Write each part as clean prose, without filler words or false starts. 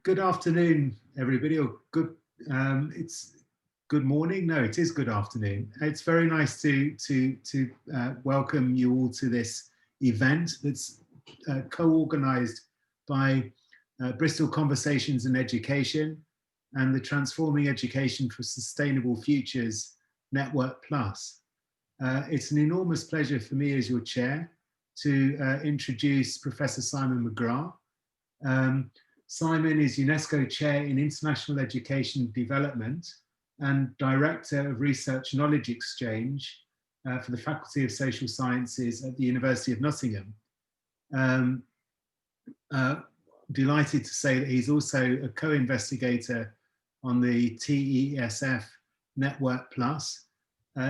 Good afternoon, everybody, or it's good morning. No, it is good afternoon. It's very nice to welcome you all to this event that's co-organised by Bristol Conversations and Education and the Transforming Education for Sustainable Futures Network Plus. It's an enormous pleasure for me as your chair to introduce Professor Simon McGrath. Simon is UNESCO Chair in International Education Development and Director of Research Knowledge Exchange for the Faculty of Social Sciences at the University of Nottingham. Delighted to say that he's also a co-investigator on the TESF Network Plus,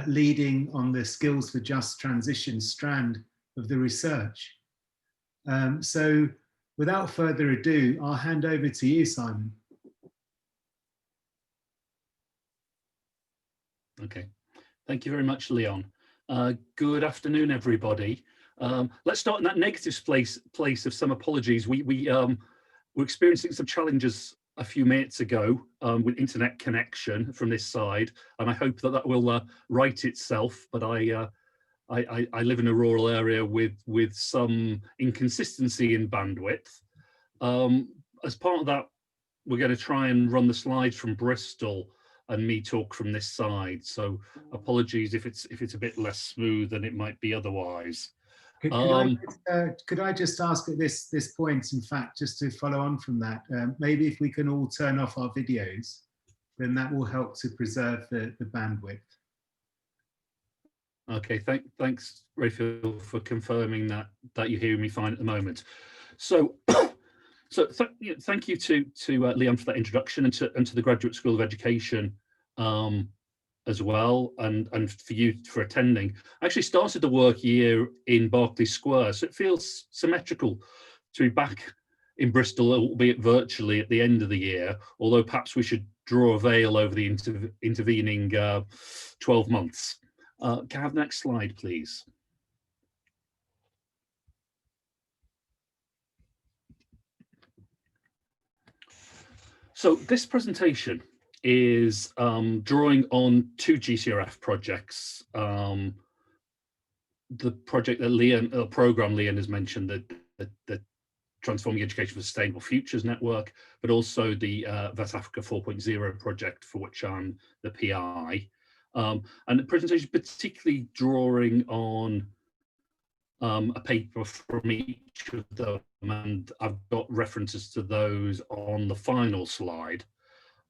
leading on the Skills for Just Transitions strand of the research. So without further ado, I'll hand over to you, Simon. Okay, thank you very much, Leon. Good afternoon, everybody. Let's start in that negative place of some apologies. We were experiencing some challenges a few minutes ago with internet connection from this side, and I hope that will right itself. But I live in a rural area with some inconsistency in bandwidth. As part of that, we're going to try and run the slides from Bristol and me talk from this side. So apologies if it's a bit less smooth than it might be otherwise. Could I just ask at this point, in fact, just to follow on from that, maybe if we can all turn off our videos, then that will help to preserve the bandwidth. Okay, thanks, Raphael, for confirming that you're hearing me fine at the moment. So, thank you to Leon for that introduction, and to the Graduate School of Education as well, and for you for attending. I actually started the work year in Berkeley Square, so it feels symmetrical to be back in Bristol, albeit virtually, at the end of the year. Although perhaps we should draw a veil over the intervening 12 months. Can I have the next slide, please? So this presentation is drawing on two GCRF projects. The project that program Leon has mentioned, the Transforming Education for Sustainable Futures Network, but also the VET Africa 4.0 project, for which I'm the PI. And the presentation is particularly drawing on a paper from each of them, and I've got references to those on the final slide.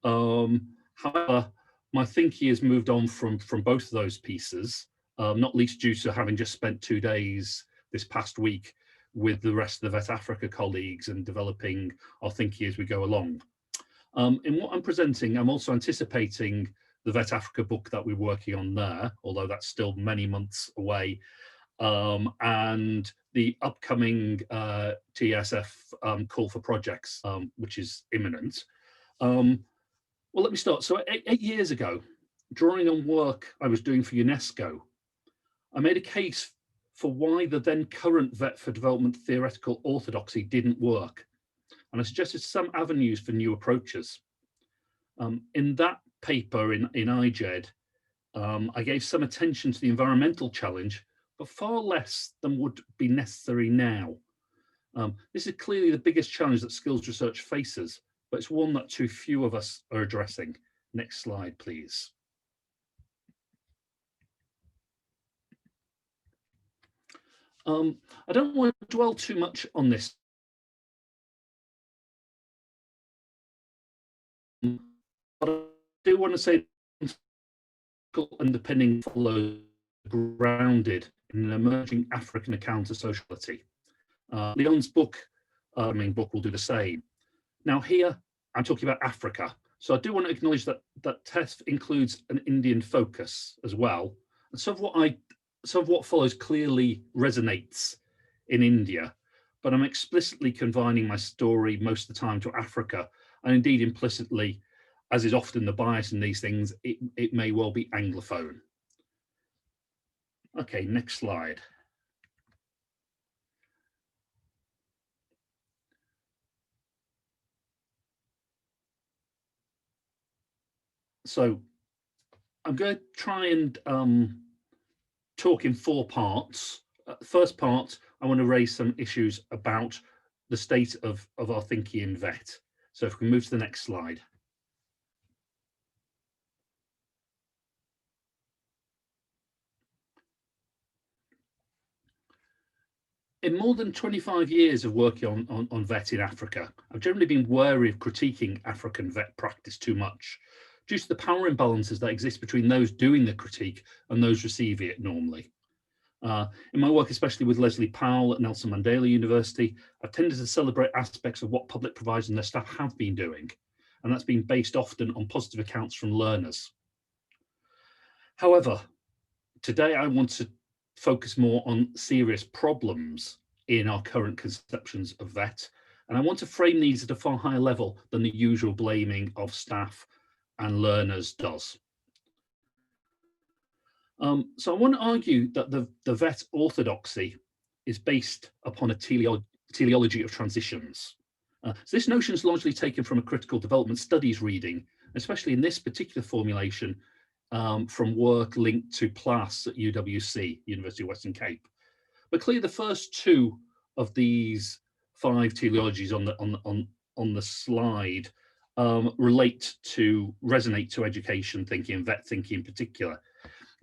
However, my thinking has moved on from both of those pieces, not least due to having just spent 2 days this past week with the rest of the VET Africa colleagues and developing our thinking as we go along. In what I'm presenting, I'm also anticipating the VET Africa book that we're working on there, although that's still many months away, and the upcoming TSF call for projects, which is imminent. Well, let me start. So 8 years ago, drawing on work I was doing for UNESCO, I made a case for why the then current VET for Development theoretical orthodoxy didn't work, and I suggested some avenues for new approaches. In that paper in IGED, I gave some attention to the environmental challenge, but far less than would be necessary now. This is clearly the biggest challenge that skills research faces, but it's one that too few of us are addressing. Next slide, please. I don't want to dwell too much on this, but I do want to say underpinning follows grounded in an emerging African account of sociality. Leon's book will do the same. Now here, I'm talking about Africa. So I do want to acknowledge that TESF includes an Indian focus as well. And some of what follows clearly resonates in India, but I'm explicitly confining my story most of the time to Africa, and indeed implicitly, as is often the bias in these things, it may well be Anglophone. Okay, next slide. So I'm going to try and talk in 4 parts. First part, I want to raise some issues about the state of our thinking in vet. So if we can move to the next slide. In more than 25 years of working on vet in Africa, I've generally been wary of critiquing African vet practice too much, due to the power imbalances that exist between those doing the critique and those receiving it normally. In my work, especially with Leslie Powell at Nelson Mandela University, I've tended to celebrate aspects of what public providers and their staff have been doing, and that's been based often on positive accounts from learners. However, today I want to focus more on serious problems in our current conceptions of vet, and I want to frame these at a far higher level than the usual blaming of staff and learners does. So I want to argue that the vet orthodoxy is based upon a teleology of transitions. So this notion is largely taken from a critical development studies reading, especially in this particular formulation from work linked to PLAS at UWC, University of Western Cape. But clearly the first 2 of these 5 teleologies on the slide resonate to education thinking and vet thinking in particular.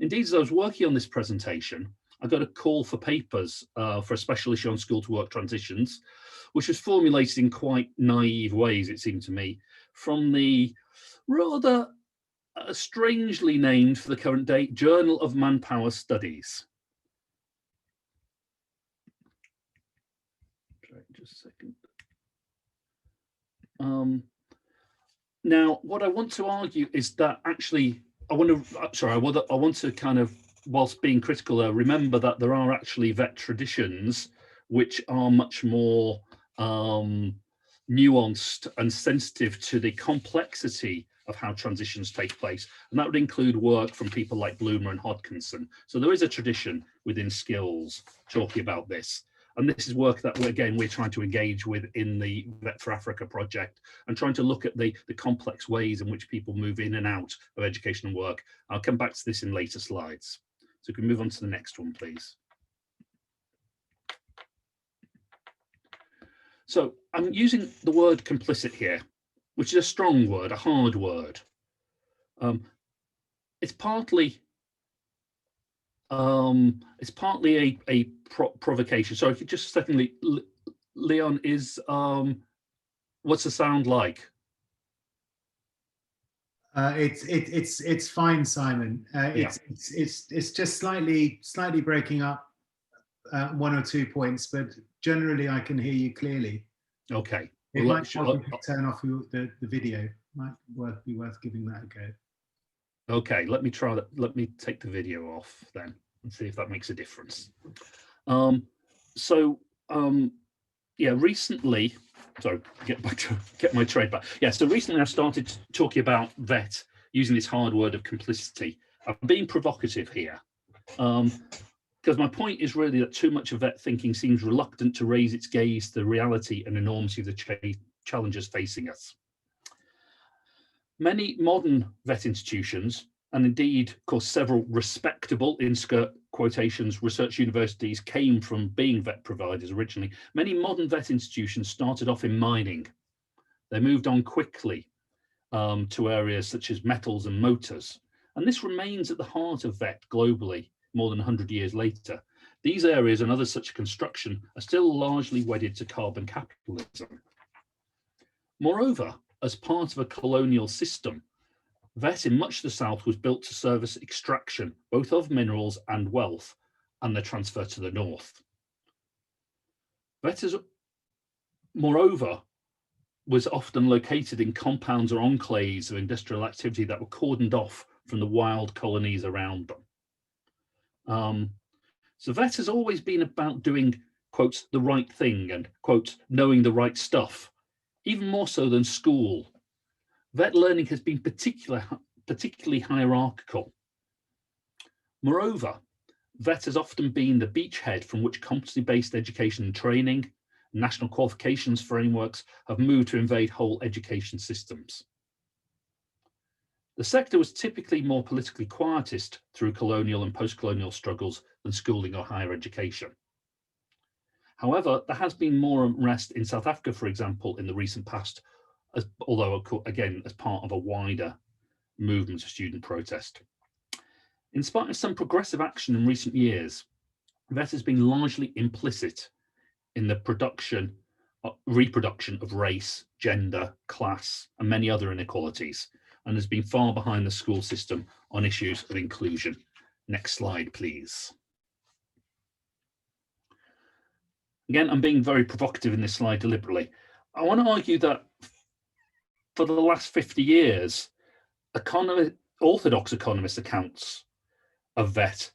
Indeed, as I was working on this presentation, I got a call for papers for a special issue on school to work transitions, which was formulated in quite naive ways, it seemed to me, from the rather strangely named for the current date Journal of Manpower Studies. Sorry, just a second. Now, what I want to argue is that actually, I want to kind of, whilst being critical, remember that there are actually vet traditions which are much more nuanced and sensitive to the complexity of how transitions take place. And that would include work from people like Bloomer and Hodkinson. So there is a tradition within skills talking about this. And this is work that, we're trying to engage with in the Vet for Africa project and trying to look at the complex ways in which people move in and out of education and work. I'll come back to this in later slides. So we can move on to the next one, please. So I'm using the word complicit here, which is a strong word, a hard word. It's partly a provocation. Sorry, just a second, Leon, is what's the sound like? It's fine, Simon. It's just slightly breaking up 1 or 2 points, but generally I can hear you clearly. Okay. It might help you turn off the video. Might be worth giving that a go. Okay, let me try that. Let me take the video off then and see if that makes a difference. Yeah, recently, sorry, get my trade back. Yeah, so recently I started talking about vet using this hard word of complicity. I'm being provocative here because my point is really that too much of vet thinking seems reluctant to raise its gaze to the reality and enormity of the challenges facing us. Many modern vet institutions, and indeed, of course, several respectable, in quotations, research universities came from being vet providers originally. Many modern vet institutions started off in mining. They moved on quickly to areas such as metals and motors. And this remains at the heart of vet globally more than 100 years later. These areas and others such as construction are still largely wedded to carbon capitalism. Moreover, as part of a colonial system, vet in much of the south was built to service extraction, both of minerals and wealth, and their transfer to the north. Vet, moreover, was often located in compounds or enclaves of industrial activity that were cordoned off from the wild colonies around them. So vet has always been about doing, quotes, the right thing and, quotes, knowing the right stuff, even more so than school. Vet learning has been particularly hierarchical. Moreover, vet has often been the beachhead from which competency-based education and training, national qualifications frameworks have moved to invade whole education systems. The sector was typically more politically quietist through colonial and post-colonial struggles than schooling or higher education. However, there has been more unrest in South Africa, for example, in the recent past, although again, as part of a wider movement of student protest. In spite of some progressive action in recent years, VET has been largely implicit in the reproduction of race, gender, class, and many other inequalities, and has been far behind the school system on issues of inclusion. Next slide, please. Again, I'm being very provocative in this slide deliberately. I want to argue that for the last 50 years, orthodox economist accounts of VET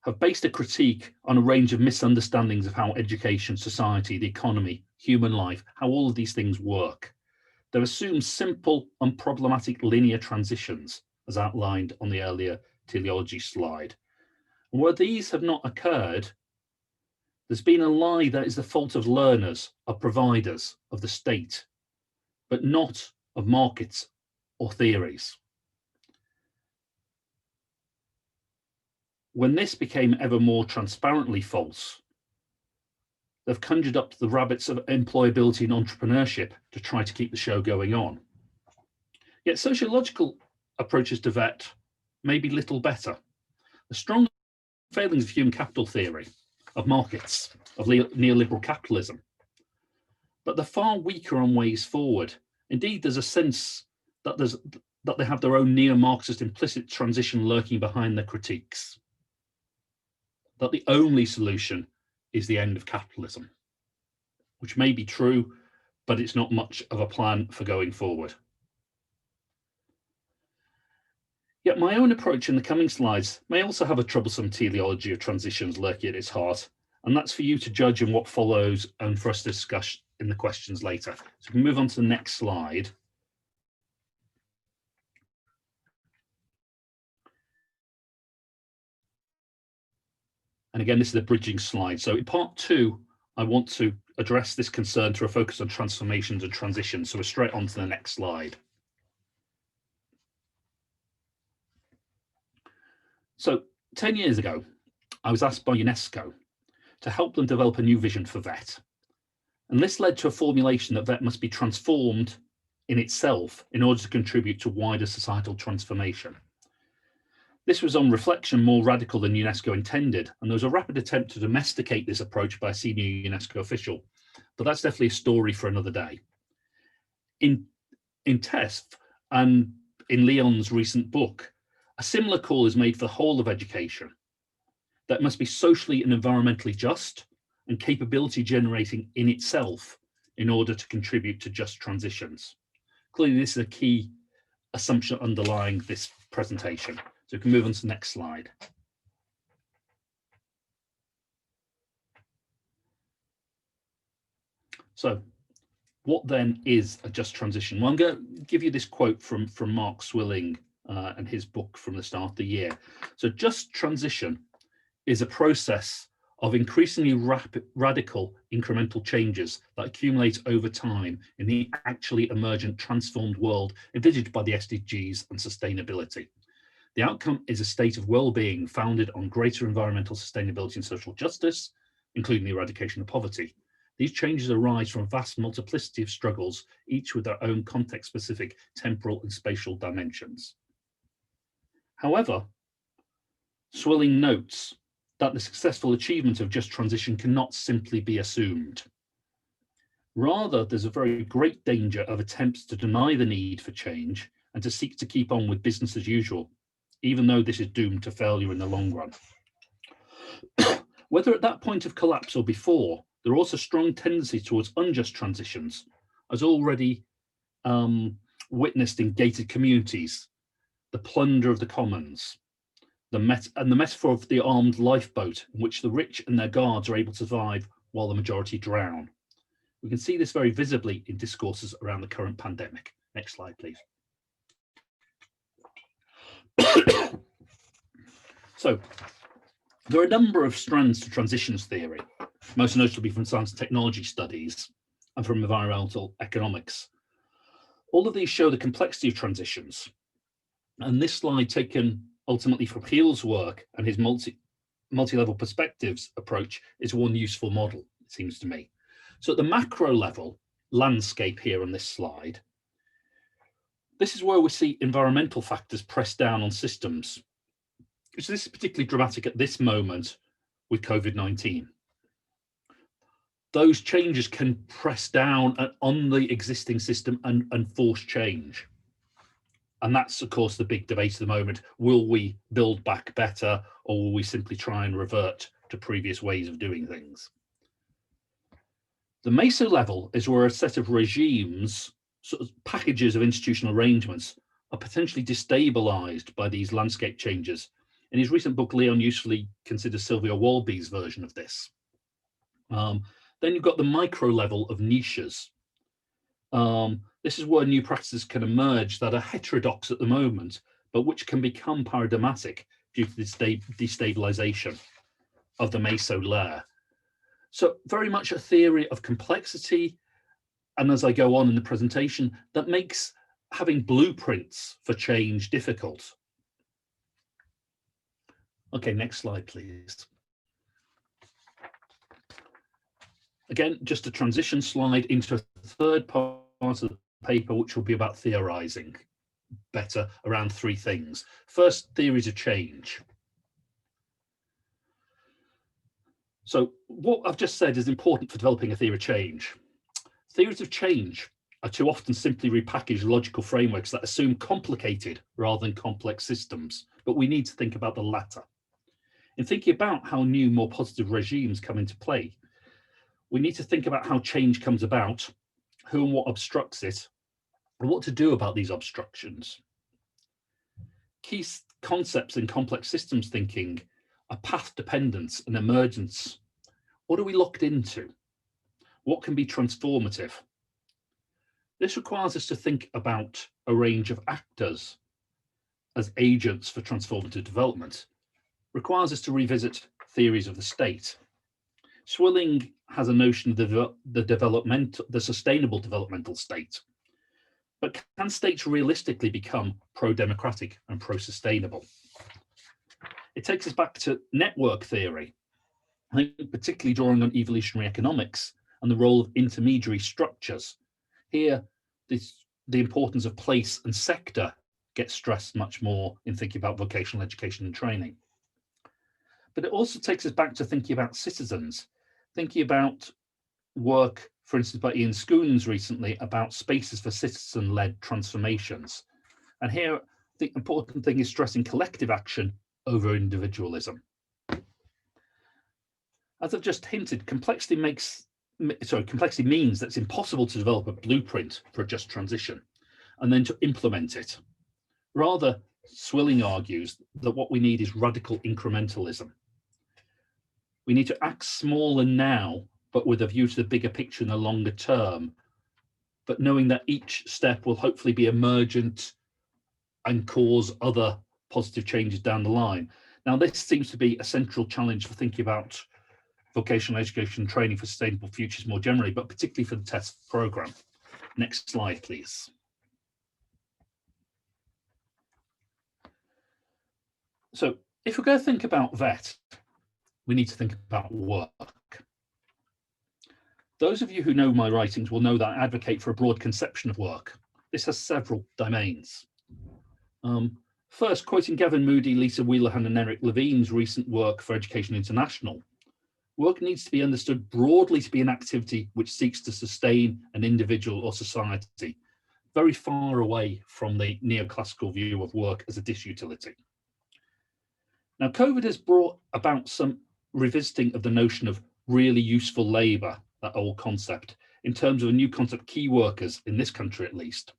have based a critique on a range of misunderstandings of how education, society, the economy, human life, how all of these things work. They've assumed simple, unproblematic linear transitions, as outlined on the earlier teleology slide. And where these have not occurred, there's been a lie that is the fault of learners, of providers, of the state, but not of markets or theories. When this became ever more transparently false, they've conjured up the rabbits of employability and entrepreneurship to try to keep the show going on. Yet sociological approaches to VET may be little better. The strong failings of human capital theory, of markets, of neoliberal capitalism, but they're far weaker on ways forward. Indeed, there's a sense that they have their own neo-Marxist implicit transition lurking behind their critiques, that the only solution is the end of capitalism, which may be true, but it's not much of a plan for going forward. Yet my own approach in the coming slides may also have a troublesome teleology of transitions lurking at its heart, and that's for you to judge in what follows and for us to discuss in the questions later. So we can move on to the next slide. And again, this is a bridging slide. So in part 2, I want to address this concern through a focus on transformations and transitions. So we're straight on to the next slide. So 10 years ago, I was asked by UNESCO to help them develop a new vision for VET. And this led to a formulation that VET must be transformed in itself in order to contribute to wider societal transformation. This was on reflection more radical than UNESCO intended, and there was a rapid attempt to domesticate this approach by a senior UNESCO official, but that's definitely a story for another day. In TESF and in Leon's recent book, a similar call is made for the whole of education, that must be socially and environmentally just and capability generating in itself in order to contribute to just transitions. Clearly, this is a key assumption underlying this presentation. So we can move on to the next slide. So what then is a just transition? Well, I'm going to give you this quote from Mark Swilling and his book from the start of the year. So just transition is a process of increasingly radical incremental changes that accumulate over time in the actually emergent transformed world envisaged by the SDGs and sustainability. The outcome is a state of well-being founded on greater environmental sustainability and social justice, including the eradication of poverty. These changes arise from a vast multiplicity of struggles, each with their own context-specific temporal and spatial dimensions. However, Swilling notes that the successful achievement of just transition cannot simply be assumed. Rather, there's a very great danger of attempts to deny the need for change and to seek to keep on with business as usual, even though this is doomed to failure in the long run. Whether at that point of collapse or before, there are also strong tendency towards unjust transitions, as already witnessed in gated communities, the plunder of the commons, the metaphor of the armed lifeboat in which the rich and their guards are able to survive while the majority drown. We can see this very visibly in discourses around the current pandemic. Next slide, please. So there are a number of strands to transitions theory, most notably from science and technology studies and from environmental economics. All of these show the complexity of transitions And this slide, taken ultimately from Heal's work and his multi-level perspectives approach, is one useful model, it seems to me. So at the macro level landscape here on this slide, this is where we see environmental factors press down on systems. So this is particularly dramatic at this moment with COVID-19. Those changes can press down on the existing system and force change. And that's, of course, the big debate at the moment. Will we build back better, or will we simply try and revert to previous ways of doing things? The meso level is where a set of regimes, sort of packages of institutional arrangements, are potentially destabilized by these landscape changes. In his recent book, Leon usefully considers Sylvia Walby's version of this. Then you've got the micro level of niches. This is where new practices can emerge that are heterodox at the moment, but which can become paradigmatic due to this destabilization of the meso layer. So very much a theory of complexity, and as I go on in the presentation, that makes having blueprints for change difficult. Okay, next slide, please. Again, just a transition slide into a third part of the paper, which will be about theorizing better around three things. First, theories of change. So what I've just said is important for developing a theory of change. Theories of change are too often simply repackaged logical frameworks that assume complicated rather than complex systems, but we need to think about the latter. In thinking about how new, more positive regimes come into play, we need to think about how change comes about, who and what obstructs it, and what to do about these obstructions. Key concepts in complex systems thinking are path dependence and emergence. What are we locked into? What can be transformative? This requires us to think about a range of actors as agents for transformative development. Requires us to revisit theories of the state. Swilling has a notion of the sustainable developmental state. But can states realistically become pro-democratic and pro-sustainable? It takes us back to network theory, I think particularly drawing on evolutionary economics and the role of intermediary structures. Here, the importance of place and sector gets stressed much more in thinking about vocational education and training. But it also takes us back to thinking about citizens, thinking about work, for instance, by Ian Schoons recently about spaces for citizen-led transformations. And here, the important thing is stressing collective action over individualism. As I've just hinted, complexity means that it's impossible to develop a blueprint for a just transition and then to implement it. Rather, Swilling argues that what we need is radical incrementalism. We need to act smaller now, but with a view to the bigger picture in the longer term, but knowing that each step will hopefully be emergent and cause other positive changes down the line. Now, this seems to be a central challenge for thinking about vocational education and training for sustainable futures more generally, but particularly for the TEST programme. Next slide, please. So if we're going to think about VET, we need to think about work. Those of you who know my writings will know that I advocate for a broad conception of work. This has several domains. First, quoting Gavin Moody, Lisa Wheelerhan and Eric Levine's recent work for Education International, work needs to be understood broadly to be an activity which seeks to sustain an individual or society, very far away from the neoclassical view of work as a disutility. Now, COVID has brought about some revisiting of the notion of really useful labour, that old concept, in terms of a new concept, key workers, in this country at least.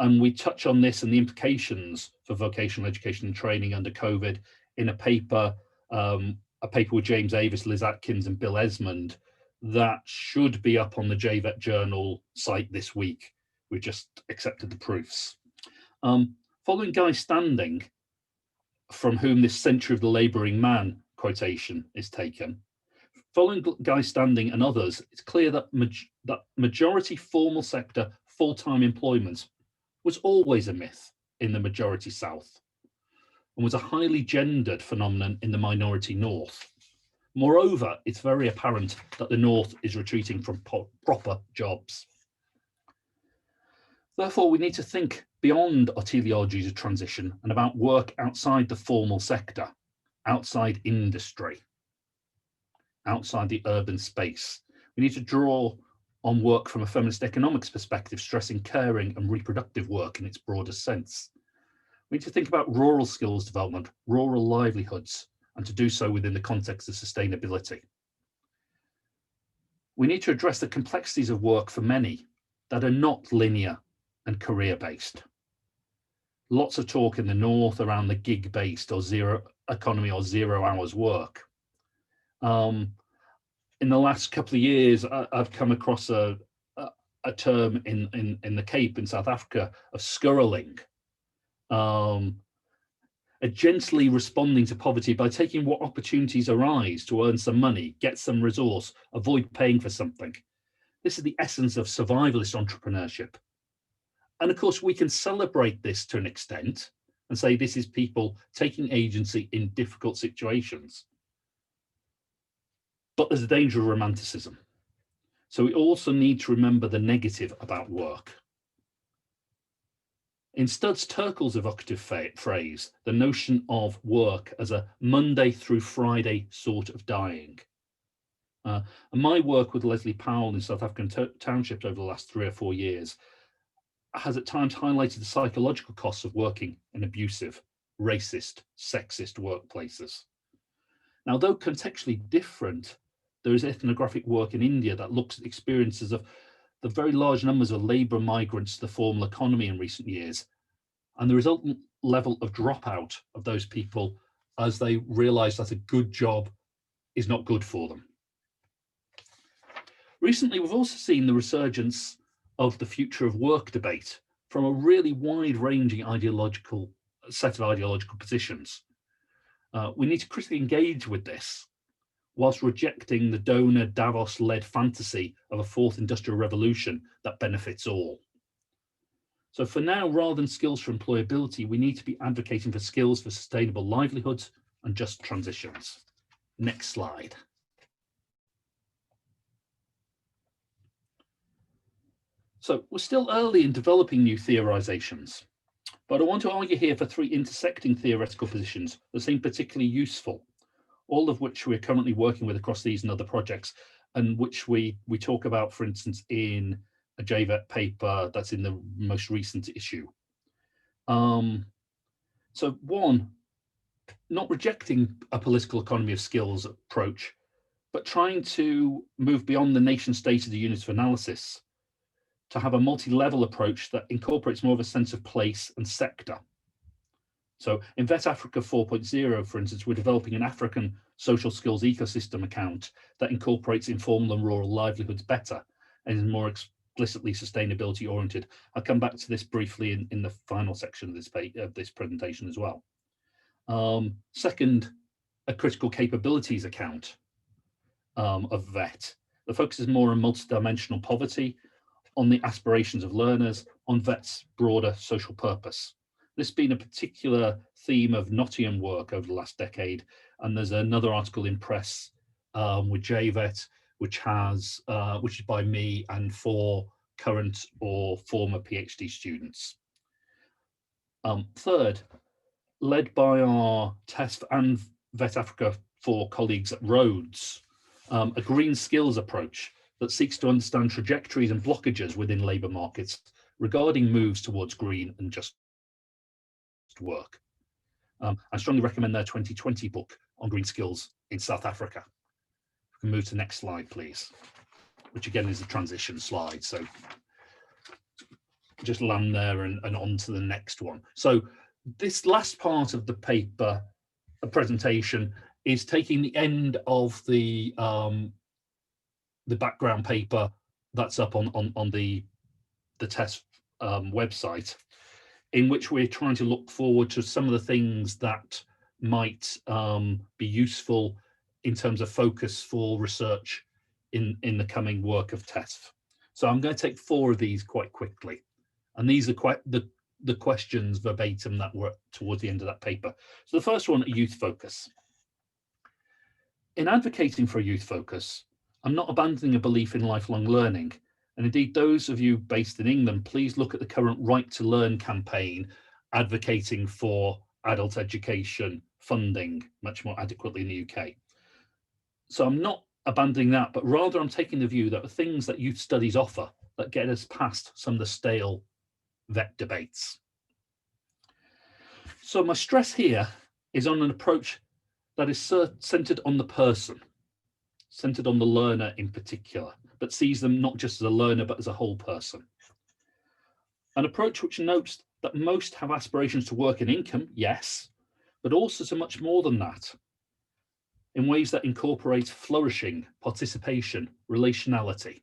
And we touch on this and the implications for vocational education and training under COVID in a paper with James Avis, Liz Atkins and Bill Esmond that should be up on the JVET Journal site this week. We just accepted the proofs. Following Guy Standing, from whom this Century of the Labouring Man quotation is taken, following Guy Standing and others, it's clear that majority formal sector full-time employment was always a myth, in the majority south, and was a highly gendered phenomenon in the minority north. Moreover, it's very apparent that the north is retreating from proper jobs. Therefore, we need to think beyond our teleologies of transition and about work outside the formal sector, outside industry, outside the urban space. We need to draw on work from a feminist economics perspective, stressing caring and reproductive work in its broadest sense. We need to think about rural skills development, rural livelihoods, and to do so within the context of sustainability. We need to address the complexities of work for many that are not linear and career-based. Lots of talk in the north around the gig-based or zero economy or 0 hours work. In the last couple of years, I've come across a term in the Cape in South Africa of scurreling, gently responding to poverty by taking what opportunities arise to earn some money, get some resource, avoid paying for something. This is the essence of survivalist entrepreneurship. And of course, we can celebrate this to an extent and say this is people taking agency in difficult situations. But there's a danger of romanticism. So we also need to remember the negative about work. In Studs Terkel's evocative phrase, the notion of work as a Monday through Friday sort of dying. And my work with Leslie Powell in South African townships over the last 3 or 4 years has at times highlighted the psychological costs of working in abusive, racist, sexist workplaces. Now, though contextually different, there is ethnographic work in India that looks at experiences of the very large numbers of labour migrants to the formal economy in recent years, and the resultant level of dropout of those people as they realise that a good job is not good for them. Recently, we've also seen the resurgence of the future of work debate from a really wide-ranging set of ideological positions. We need to critically engage with this whilst rejecting the donor Davos-led fantasy of a fourth industrial revolution that benefits all. So for now, rather than skills for employability, we need to be advocating for skills for sustainable livelihoods and just transitions. Next slide. So we're still early in developing new theorizations, but I want to argue here for 3 intersecting theoretical positions that seem particularly useful, all of which we're currently working with across these and other projects, and which we talk about, for instance, in a JVET paper that's in the most recent issue. So 1, not rejecting a political economy of skills approach, but trying to move beyond the nation state of the units of analysis to have a multi-level approach that incorporates more of a sense of place and sector. So in VET Africa 4.0, for instance, we're developing an African social skills ecosystem account that incorporates informal and rural livelihoods better and is more explicitly sustainability oriented. I'll come back to this briefly in the final section of this presentation as well. Second, a critical capabilities account of VET that focuses more on multidimensional poverty, on the aspirations of learners, on VET's broader social purpose. This has been a particular theme of Nottingham work over the last decade, and there's another article in Press with JVET, which is by me and 4 current or former PhD students. Third, led by our TESF and VET Africa 4 colleagues at Rhodes, a green skills approach that seeks to understand trajectories and blockages within labour markets regarding moves towards green and just work. I strongly recommend their 2020 book on green skills in South Africa. We can move to the next slide, please, which again is a transition slide. So just land there and on to the next one. So this last part of the paper presentation is taking the end of the background paper that's up on the TESF website, in which we're trying to look forward to some of the things that might be useful in terms of focus for research in the coming work of TESF. So I'm going to take 4 of these quite quickly. And these are the questions verbatim that were towards the end of that paper. So the first one, youth focus. In advocating for a youth focus, I'm not abandoning a belief in lifelong learning. And indeed, those of you based in England, please look at the current Right to Learn campaign advocating for adult education funding much more adequately in the UK. So I'm not abandoning that, but rather I'm taking the view that the things that youth studies offer that get us past some of the stale vet debates. So my stress here is on an approach that is centered on the person, centered on the learner in particular, but sees them not just as a learner, but as a whole person. An approach which notes that most have aspirations to work and income, yes, but also to much more than that, in ways that incorporate flourishing, participation, relationality.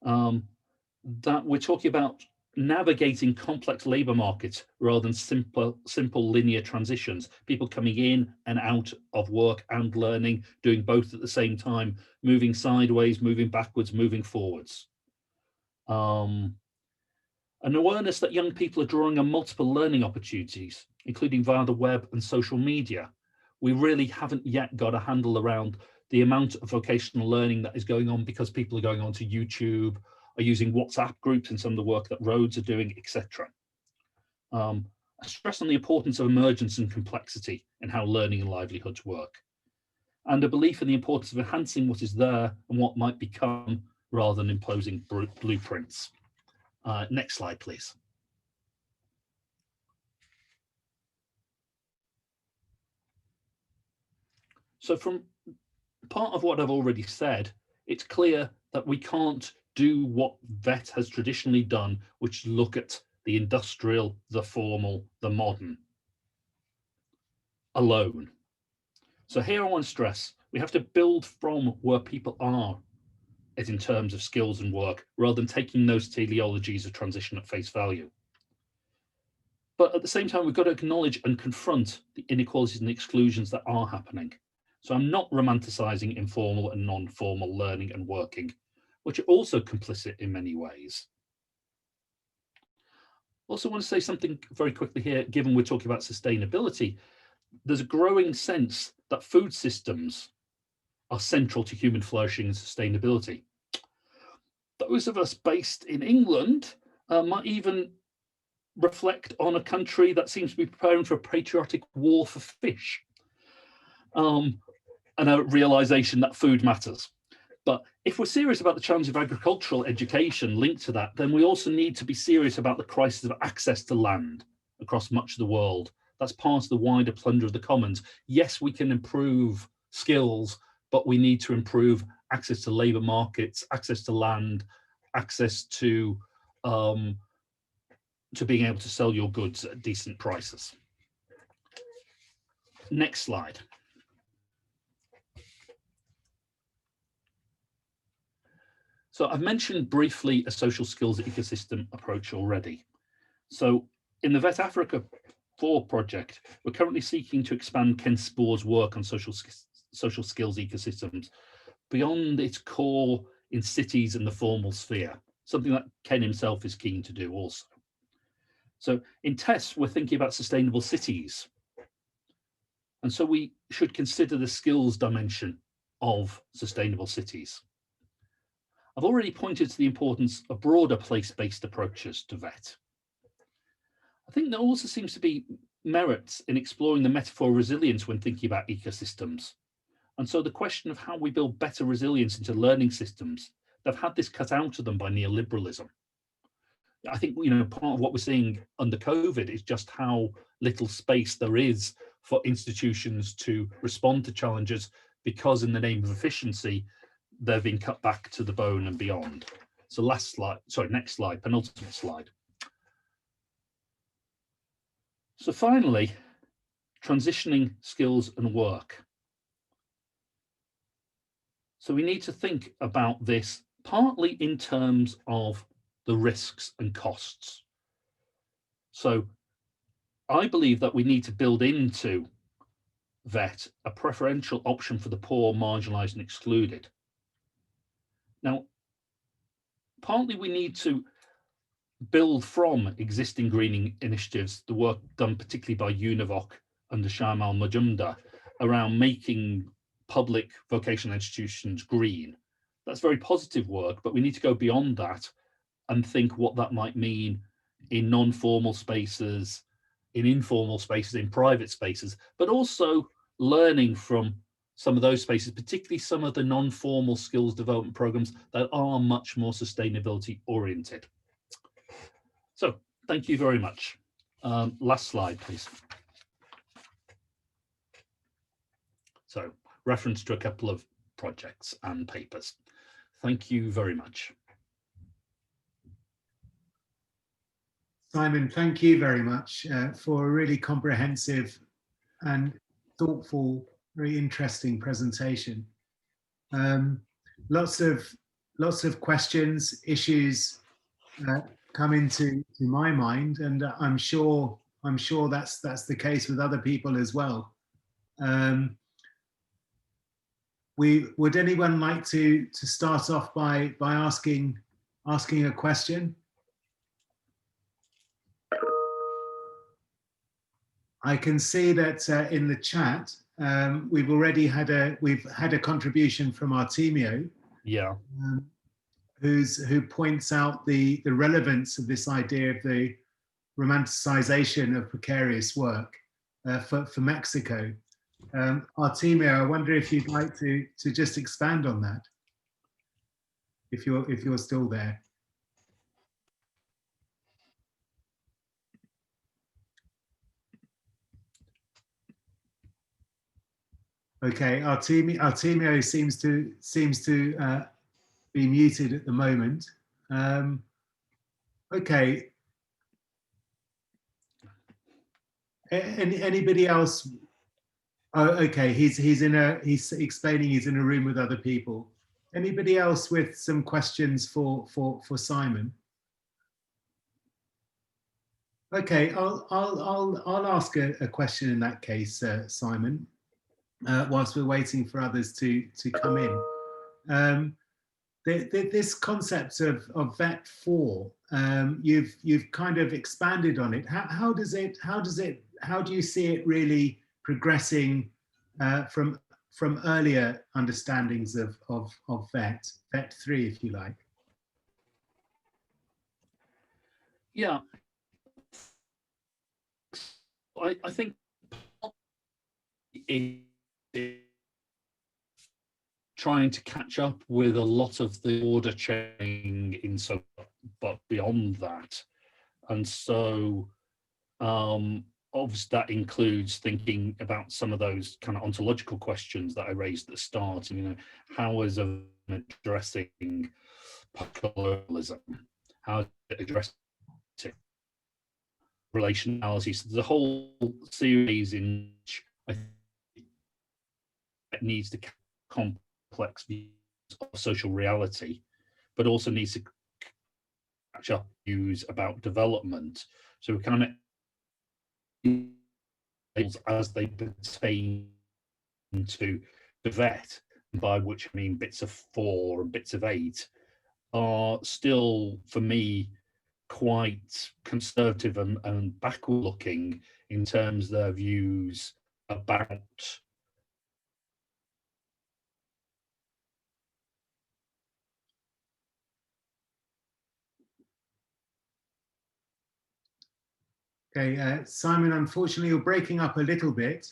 That we're talking about navigating complex labour markets rather than simple linear transitions, people coming in and out of work and learning, doing both at the same time, moving sideways, moving backwards, moving forwards. An awareness that young people are drawing on multiple learning opportunities, including via the web and social media. We really haven't yet got a handle around the amount of vocational learning that is going on because people are going on to YouTube, are using WhatsApp groups in some of the work that Rhodes are doing, etc. A stress on the importance of emergence and complexity in how learning and livelihoods work. And a belief in the importance of enhancing what is there and what might become rather than imposing blueprints. Next slide, please. So from part of what I've already said, it's clear that we can't do what VET has traditionally done, which look at the industrial, the formal, the modern alone. So here I want to stress, we have to build from where people are as in terms of skills and work, rather than taking those teleologies of transition at face value. But at the same time, we've got to acknowledge and confront the inequalities and exclusions that are happening. So I'm not romanticizing informal and non-formal learning and working, which are also complicit in many ways. Also want to say something very quickly here, given we're talking about sustainability, there's a growing sense that food systems are central to human flourishing and sustainability. Those of us based in England might even reflect on a country that seems to be preparing for a patriotic war for fish. And a realization that food matters. But if we're serious about the challenge of agricultural education linked to that, then we also need to be serious about the crisis of access to land across much of the world. That's part of the wider plunder of the commons. Yes, we can improve skills, but we need to improve access to labour markets, access to land, access to being able to sell your goods at decent prices. Next slide. So I've mentioned briefly a social skills ecosystem approach already. So in the VET Africa 4 project, we're currently seeking to expand Ken Spore's work on social skills ecosystems beyond its core in cities and the formal sphere, something that Ken himself is keen to do also. So in TESS, we're thinking about sustainable cities. And so we should consider the skills dimension of sustainable cities. I've already pointed to the importance of broader place-based approaches to VET. I think there also seems to be merits in exploring the metaphor of resilience when thinking about ecosystems. And so the question of how we build better resilience into learning systems that have had this cut out of them by neoliberalism. I think, part of what we're seeing under COVID is just how little space there is for institutions to respond to challenges because in the name of efficiency, they're being cut back to the bone and beyond. So next slide, penultimate slide. So finally, transitioning skills and work. So we need to think about this partly in terms of the risks and costs. So I believe that we need to build into VET a preferential option for the poor, marginalized and excluded. Now, partly we need to build from existing greening initiatives, the work done particularly by Univoc under Shamal Majumdar around making public vocational institutions green. That's very positive work, but we need to go beyond that and think what that might mean in non-formal spaces, in informal spaces, in private spaces, but also learning from some of those spaces, particularly some of the non-formal skills development programs that are much more sustainability oriented. So thank you very much. Last slide, please. So reference to a couple of projects and papers. Thank you very much. Simon, thank you very much for a really comprehensive and thoughtful, very interesting presentation. Lots of questions, issues come into my mind, and I'm sure that's the case with other people as well. Would anyone like to start off by asking a question? I can see that in the chat we've already had a contribution from Artemio. Yeah. Who points out the relevance of this idea of the romanticization of precarious work for Mexico. Artemio, I wonder if you'd like to just expand on that, if you're still there. Okay, Artemio seems to be muted at the moment. Okay. Anybody else? Oh, okay. He's explaining he's in a room with other people. Anybody else with some questions for Simon? Okay, I'll ask a question in that case, Simon. Whilst we're waiting for others to come in. This concept of VET4, you've kind of expanded on it. How do you see it really progressing from earlier understandings of VET3, if you like? Yeah, I think trying to catch up with a lot of the order chain in so, but beyond that, and so obviously that includes thinking about some of those kind of ontological questions that I raised at the start. And, you know, how is it addressing colonialism? How is it addressing relationality? So there's a whole series in which I think it needs to complex views of social reality, but also needs to catch up views about development. So we kind of as they pertain to the VET, by which I mean bits of 4 and bits of 8, are still, for me, quite conservative and backward looking in terms of their views about Okay, Simon, unfortunately, you're breaking up a little bit.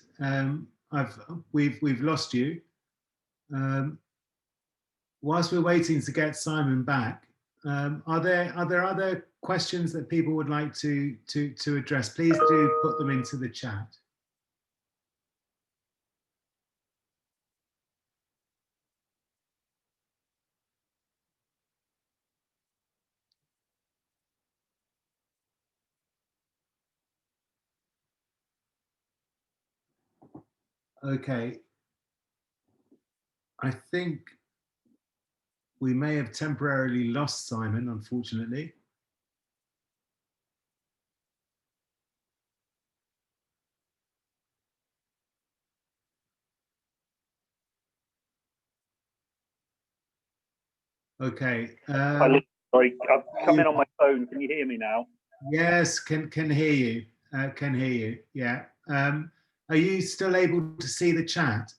We've lost you. Whilst we're waiting to get Simon back, are there other questions that people would like to address? Please do put them into the chat. Okay. I think we may have temporarily lost Simon, unfortunately. Okay. Sorry, I've come in on my phone. Can you hear me now? Yes, can hear you. Can hear you. Yeah. Are you still able to see the chat?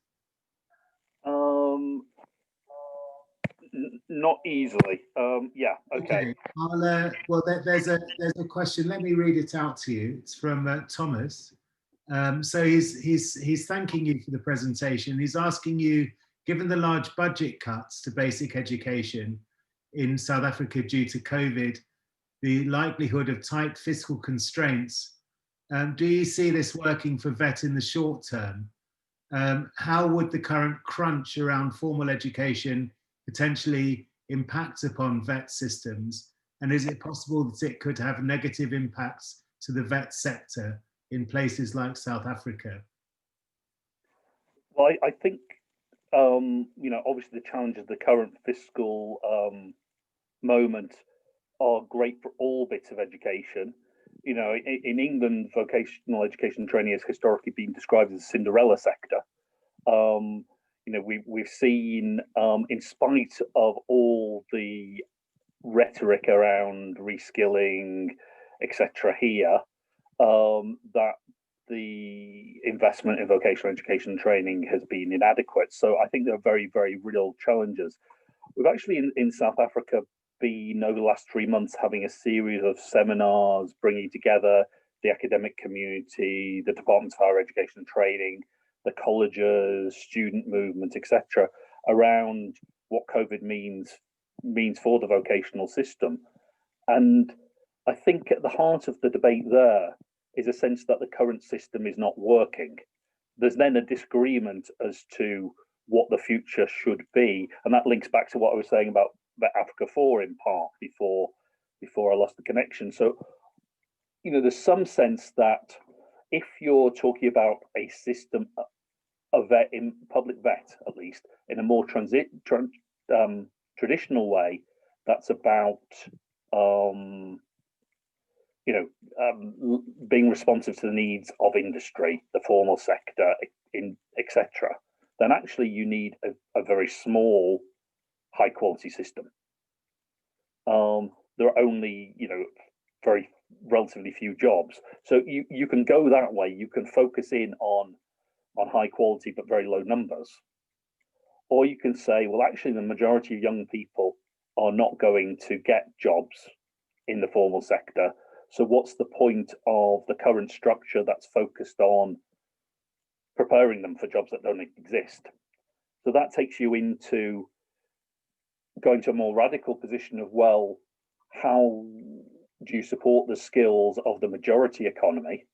Not easily. Yeah. Okay. I'll, well, there's a question. Let me read it out to you. It's from Thomas. So he's thanking you for the presentation. He's asking you, given the large budget cuts to basic education in South Africa due to COVID, the likelihood of tight fiscal constraints, do you see this working for VET in the short term? How would the current crunch around formal education potentially impact upon VET systems? And is it possible that it could have negative impacts to the VET sector in places like South Africa? Well, I think, obviously the challenges of the current fiscal moment are great for all bits of education. In England, vocational education and training has historically been described as a Cinderella sector. We've seen, in spite of all the rhetoric around reskilling, etc., here, that the investment in vocational education and training has been inadequate. So I think there are very, very real challenges. We've actually in South Africa been over the last 3 months having a series of seminars bringing together the academic community, the departments of higher education and training, the colleges, student movement, etc., around what COVID means for the vocational system. And I think at the heart of the debate there is a sense that the current system is not working. There's then a disagreement as to what the future should be, and that links back to what I was saying about the Africa 4 in part before I lost the connection. So, there's some sense that if you're talking about a system, a vet in public vet, at least in a more traditional way, that's about being responsive to the needs of industry, the formal sector, etc., then actually you need a very small, high quality system. There are only, very relatively few jobs. So you can go that way. You can focus in on high quality but very low numbers. Or you can say, well, actually, the majority of young people are not going to get jobs in the formal sector. So what's the point of the current structure that's focused on preparing them for jobs that don't exist? So that takes you into going to a more radical position of, well, how do you support the skills of the majority economy?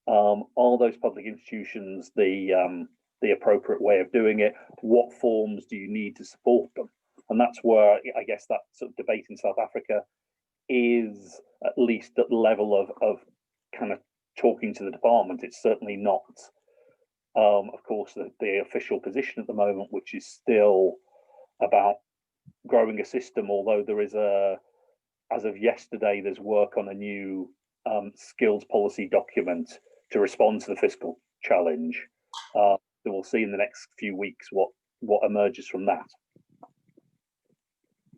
Are those public institutions the appropriate way of doing it? What forms do you need to support them? And that's where I guess that sort of debate in South Africa is at least at the level of kind of talking to the department. It's certainly not, of course, the official position at the moment, which is still about growing a system, although there is as of yesterday, there's work on a new skills policy document to respond to the fiscal challenge. So we'll see in the next few weeks what emerges from that.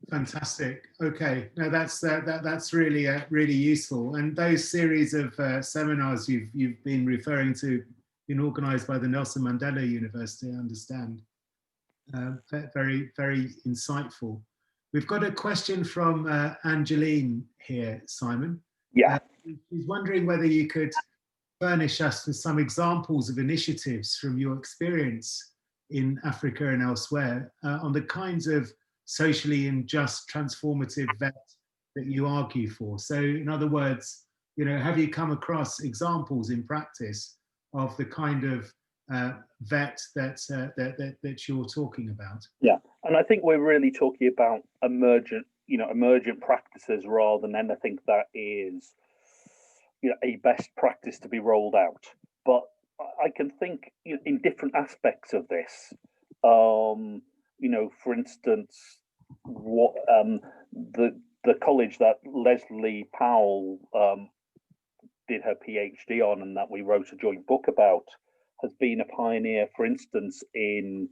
Fantastic. Okay, no, that's really really useful. And those series of seminars you've been referring to, been organised by the Nelson Mandela University, I understand. Very very insightful. We've got a question from Angeline here, Simon. Yeah. She's wondering whether you could furnish us with some examples of initiatives from your experience in Africa and elsewhere on the kinds of socially unjust transformative vet that you argue for. So in other words, have you come across examples in practice of the kind of vet that you're talking about? Yeah, and I think we're really talking about emergent practices rather than anything that is a best practice to be rolled out. But I can think in different aspects of this. For instance, what the college that Leslie Powell did her PhD on and that we wrote a joint book about has been a pioneer, for instance, in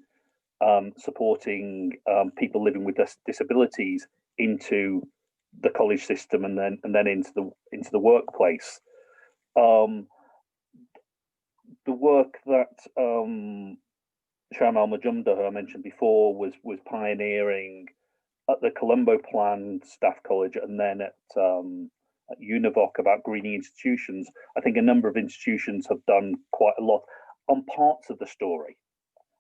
supporting people living with disabilities into the college system and then into the workplace. The work that Shamal Majumdar, who I mentioned before, was pioneering at the Colombo Planned Staff College and then at Univoc about greening institutions. I think a number of institutions have done quite a lot on parts of the story.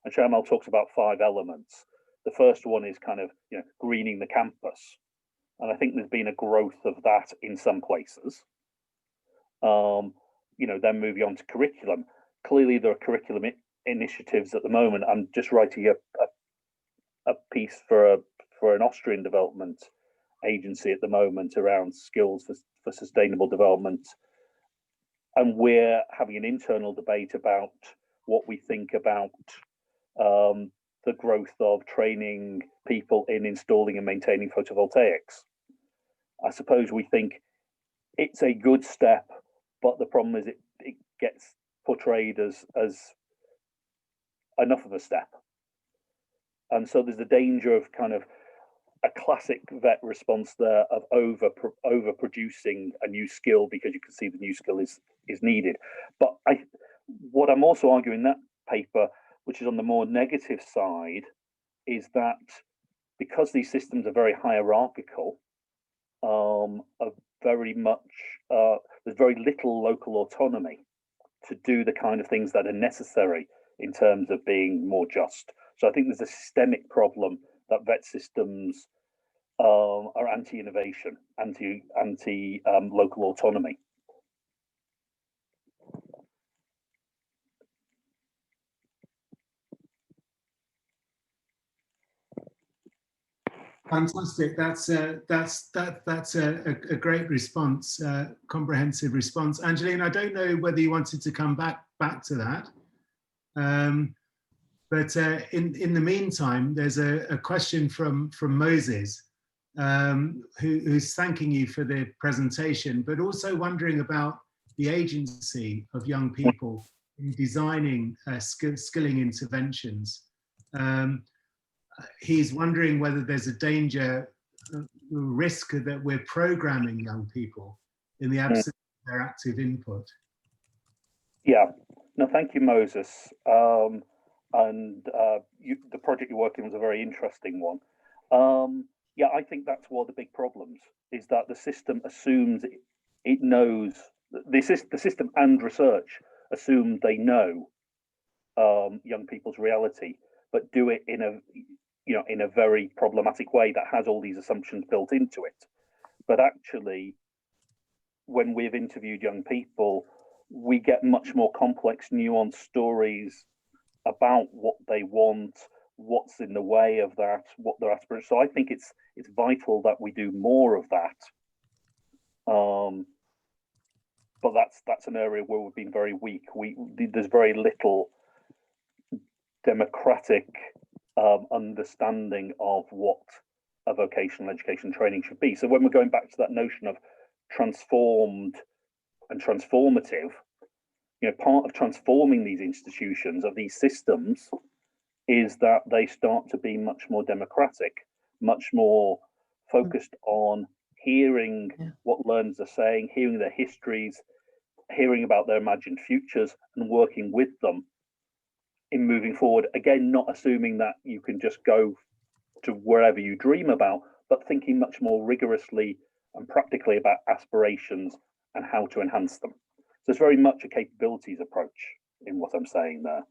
And Shamal talks about 5 elements. The first one is kind of, greening the campus. And I think there's been a growth of that in some places. Then moving on to curriculum. Clearly, there are curriculum initiatives at the moment. I'm just writing a piece for an Austrian development agency at the moment around skills for sustainable development. And we're having an internal debate about what we think about the growth of training people in installing and maintaining photovoltaics. I suppose we think it's a good step, but the problem is it gets portrayed as enough of a step. And so there's the danger of kind of a classic vet response there of over producing a new skill because you can see the new skill is needed. But what I'm also arguing in that paper, which is on the more negative side, is that because these systems are very hierarchical, there's very little local autonomy to do the kind of things that are necessary in terms of being more just. So I think there's a systemic problem that vet systems are anti-innovation, anti-local autonomy. Fantastic. That's a great response, comprehensive response. Angeline, I don't know whether you wanted to come back to that, but in the meantime, there's a question from Moses, who's thanking you for the presentation, but also wondering about the agency of young people in designing skilling interventions. He's wondering whether there's a risk that we're programming young people in the absence of their active input. Yeah, no, thank you, Moses. The project you're working on is a very interesting one. Yeah, I think that's one of the big problems, is that the system assumes it knows, the system and research assume they know young people's reality, but do it in a very problematic way that has all these assumptions built into it. But actually, when we've interviewed young people, we get much more complex, nuanced stories about what they want, what's in the way of that, what their aspirations. So I think it's vital that we do more of that. But that's an area where we've been very weak. There's very little democratic understanding of what a vocational education training should be. So when we're going back to that notion of transformed and transformative, part of transforming these institutions, of these systems, is that they start to be much more democratic, much more focused on hearing what learners are saying, hearing their histories, hearing about their imagined futures, and working with them in moving forward. Again, not assuming that you can just go to wherever you dream about, but thinking much more rigorously and practically about aspirations and how to enhance them. So it's very much a capabilities approach in what I'm saying there.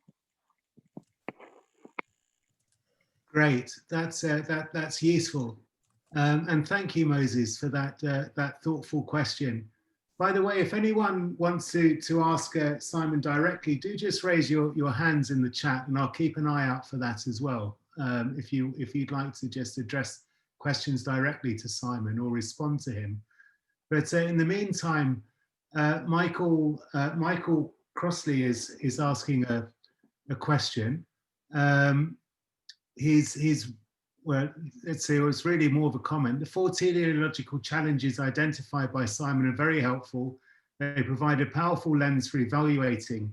Great, that's useful, and thank you, Moses, for that thoughtful question. By the way, if anyone wants to ask Simon directly, do just raise your hands in the chat, and I'll keep an eye out for that as well. If you'd like to just address questions directly to Simon or respond to him. But in the meantime, Michael Crossley is asking a question. Well, let's say it was really more of a comment. The 4 teleological challenges identified by Simon are very helpful. They provide a powerful lens for evaluating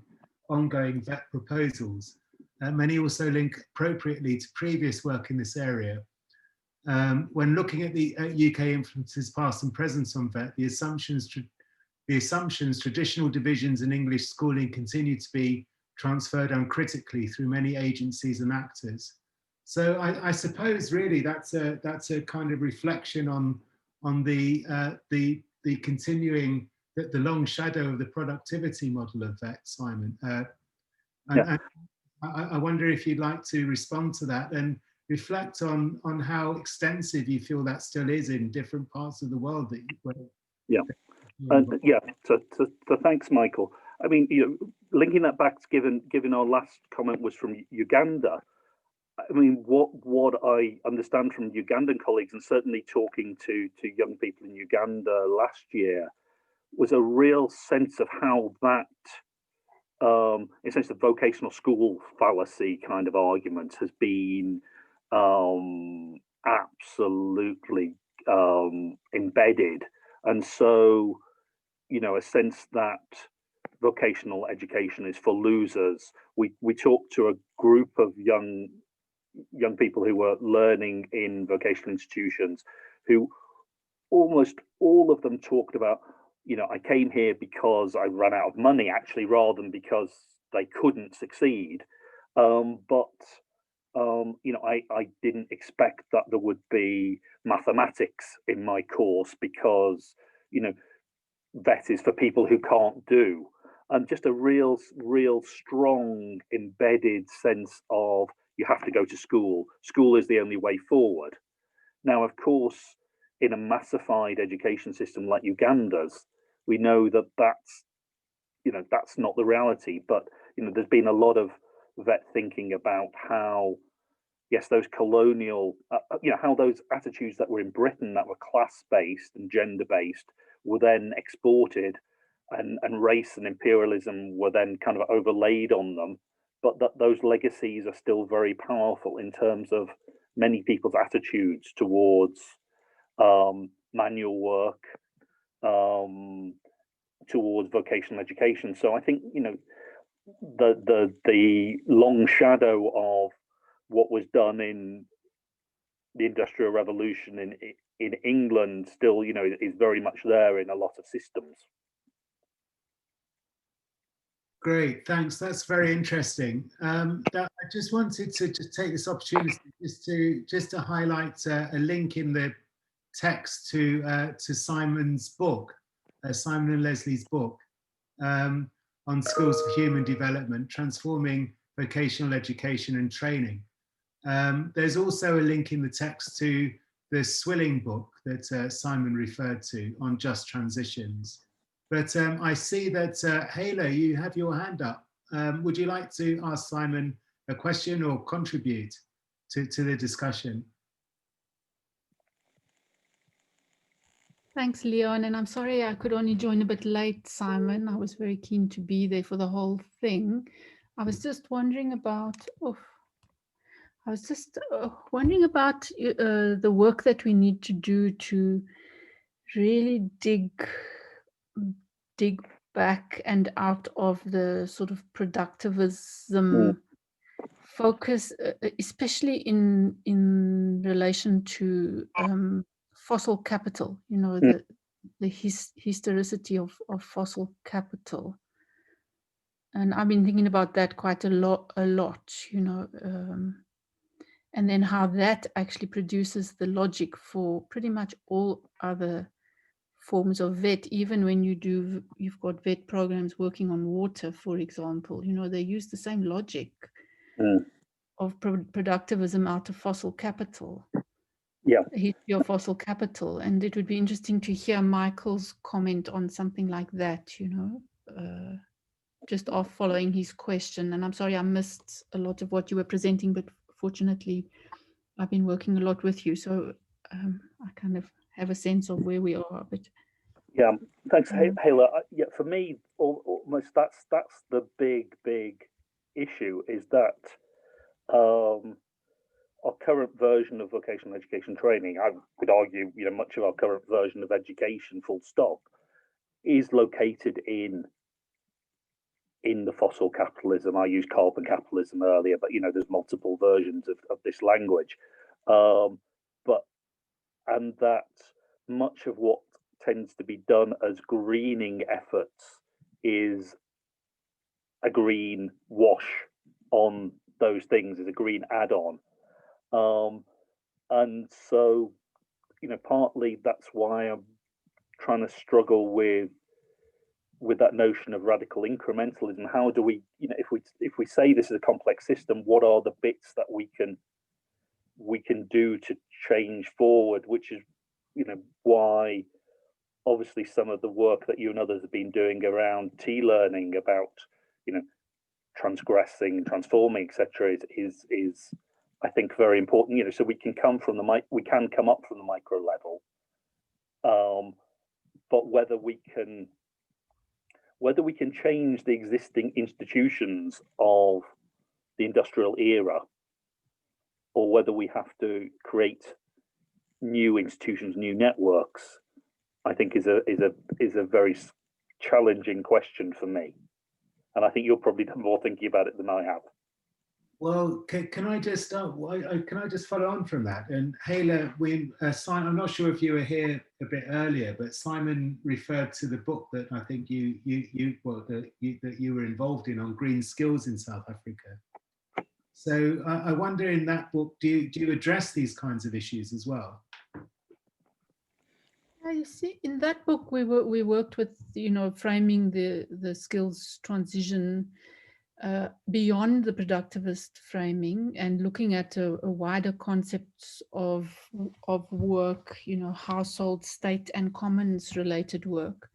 ongoing vet proposals. Many also link appropriately to previous work in this area. When looking at the UK influences past and present on VET, the assumptions, traditional divisions in English schooling continue to be transferred uncritically through many agencies and actors. So I suppose really that's a kind of reflection on the continuing the long shadow of the productivity model of VET, Simon. And I wonder if you'd like to respond to that and reflect on how extensive you feel that still is in different parts of the world. So thanks, Michael. I mean, linking that back, given our last comment was from Uganda. I mean, what I understand from Ugandan colleagues, and certainly talking to young people in Uganda last year, was a real sense of how that, in a sense, the vocational school fallacy kind of argument has been absolutely embedded. And so, a sense that vocational education is for losers. We talked to a group of young people who were learning in vocational institutions, who almost all of them talked about, I came here because I ran out of money, actually, rather than because they couldn't succeed. I didn't expect that there would be mathematics in my course because, VET is for people who can't do. And just a real strong embedded sense of you have to go to school. School is the only way forward. Now, of course, in a massified education system like Uganda's, we know that that's not the reality. But there's been a lot of VET thinking about how, yes, those colonial, how those attitudes that were in Britain that were class-based and gender-based were then exported, and race and imperialism were then kind of overlaid on them. But that those legacies are still very powerful in terms of many people's attitudes towards manual work, towards vocational education. So I think the long shadow of what was done in the Industrial Revolution in England still, is very much there in a lot of systems. Great, thanks. That's very interesting. I just wanted to just take this opportunity just to highlight a link in the text to Simon's book, Simon and Leslie's book on schools for human development, transforming vocational education and training. There's also a link in the text to the Swilling book that Simon referred to, Unjust Transitions. But I see that, Hala, you have your hand up. Would you like to ask Simon a question or contribute to the discussion? Thanks, Leon. And I'm sorry I could only join a bit late, Simon. I was very keen to be there for the whole thing. I was just wondering about, the work that we need to do to really dig back and out of the sort of productivism focus, especially in relation to fossil capital, the historicity of fossil capital. And I've been thinking about that quite a lot, and then how that actually produces the logic for pretty much all other forms of VET. Even when you've got VET programs working on water, for example, they use the same logic of productivism out of fossil capital. History of fossil capital. And it would be interesting to hear Michael's comment on something like that, just off following his question. And I'm sorry I missed a lot of what you were presenting, but fortunately I've been working a lot with you, so I kind of have a sense of where we are. But thanks, Hala. For me, almost that's the big issue, is that our current version of vocational education training, I could argue, much of our current version of education, full stop, is located in the fossil capitalism. I used carbon capitalism earlier, but there's multiple versions of this language. But and that much of what tends to be done as greening efforts is a green wash on those things, is a green add-on. And so, partly that's why I'm trying to struggle with that notion of radical incrementalism. How do we, if we say this is a complex system, what are the bits that we can do to change forward? Which is, why obviously some of the work that you and others have been doing around T-learning, about transgressing, transforming, etc., is I think very important. So we can come up from the micro level, but whether we can change the existing institutions of the industrial era, or whether we have to create new institutions, new networks, I think is a very challenging question for me. And I think you're probably more thinking about it than I have. Well, can I just follow on from that? And Hala, Simon, I'm not sure if you were here a bit earlier, but Simon referred to the book that I think that you were involved in on green skills in South Africa. So I wonder, in that book, do you address these kinds of issues as well? You see, in that book, we worked with, framing the skills transition beyond the productivist framing, and looking at a wider concepts of work, household, state, and commons related work,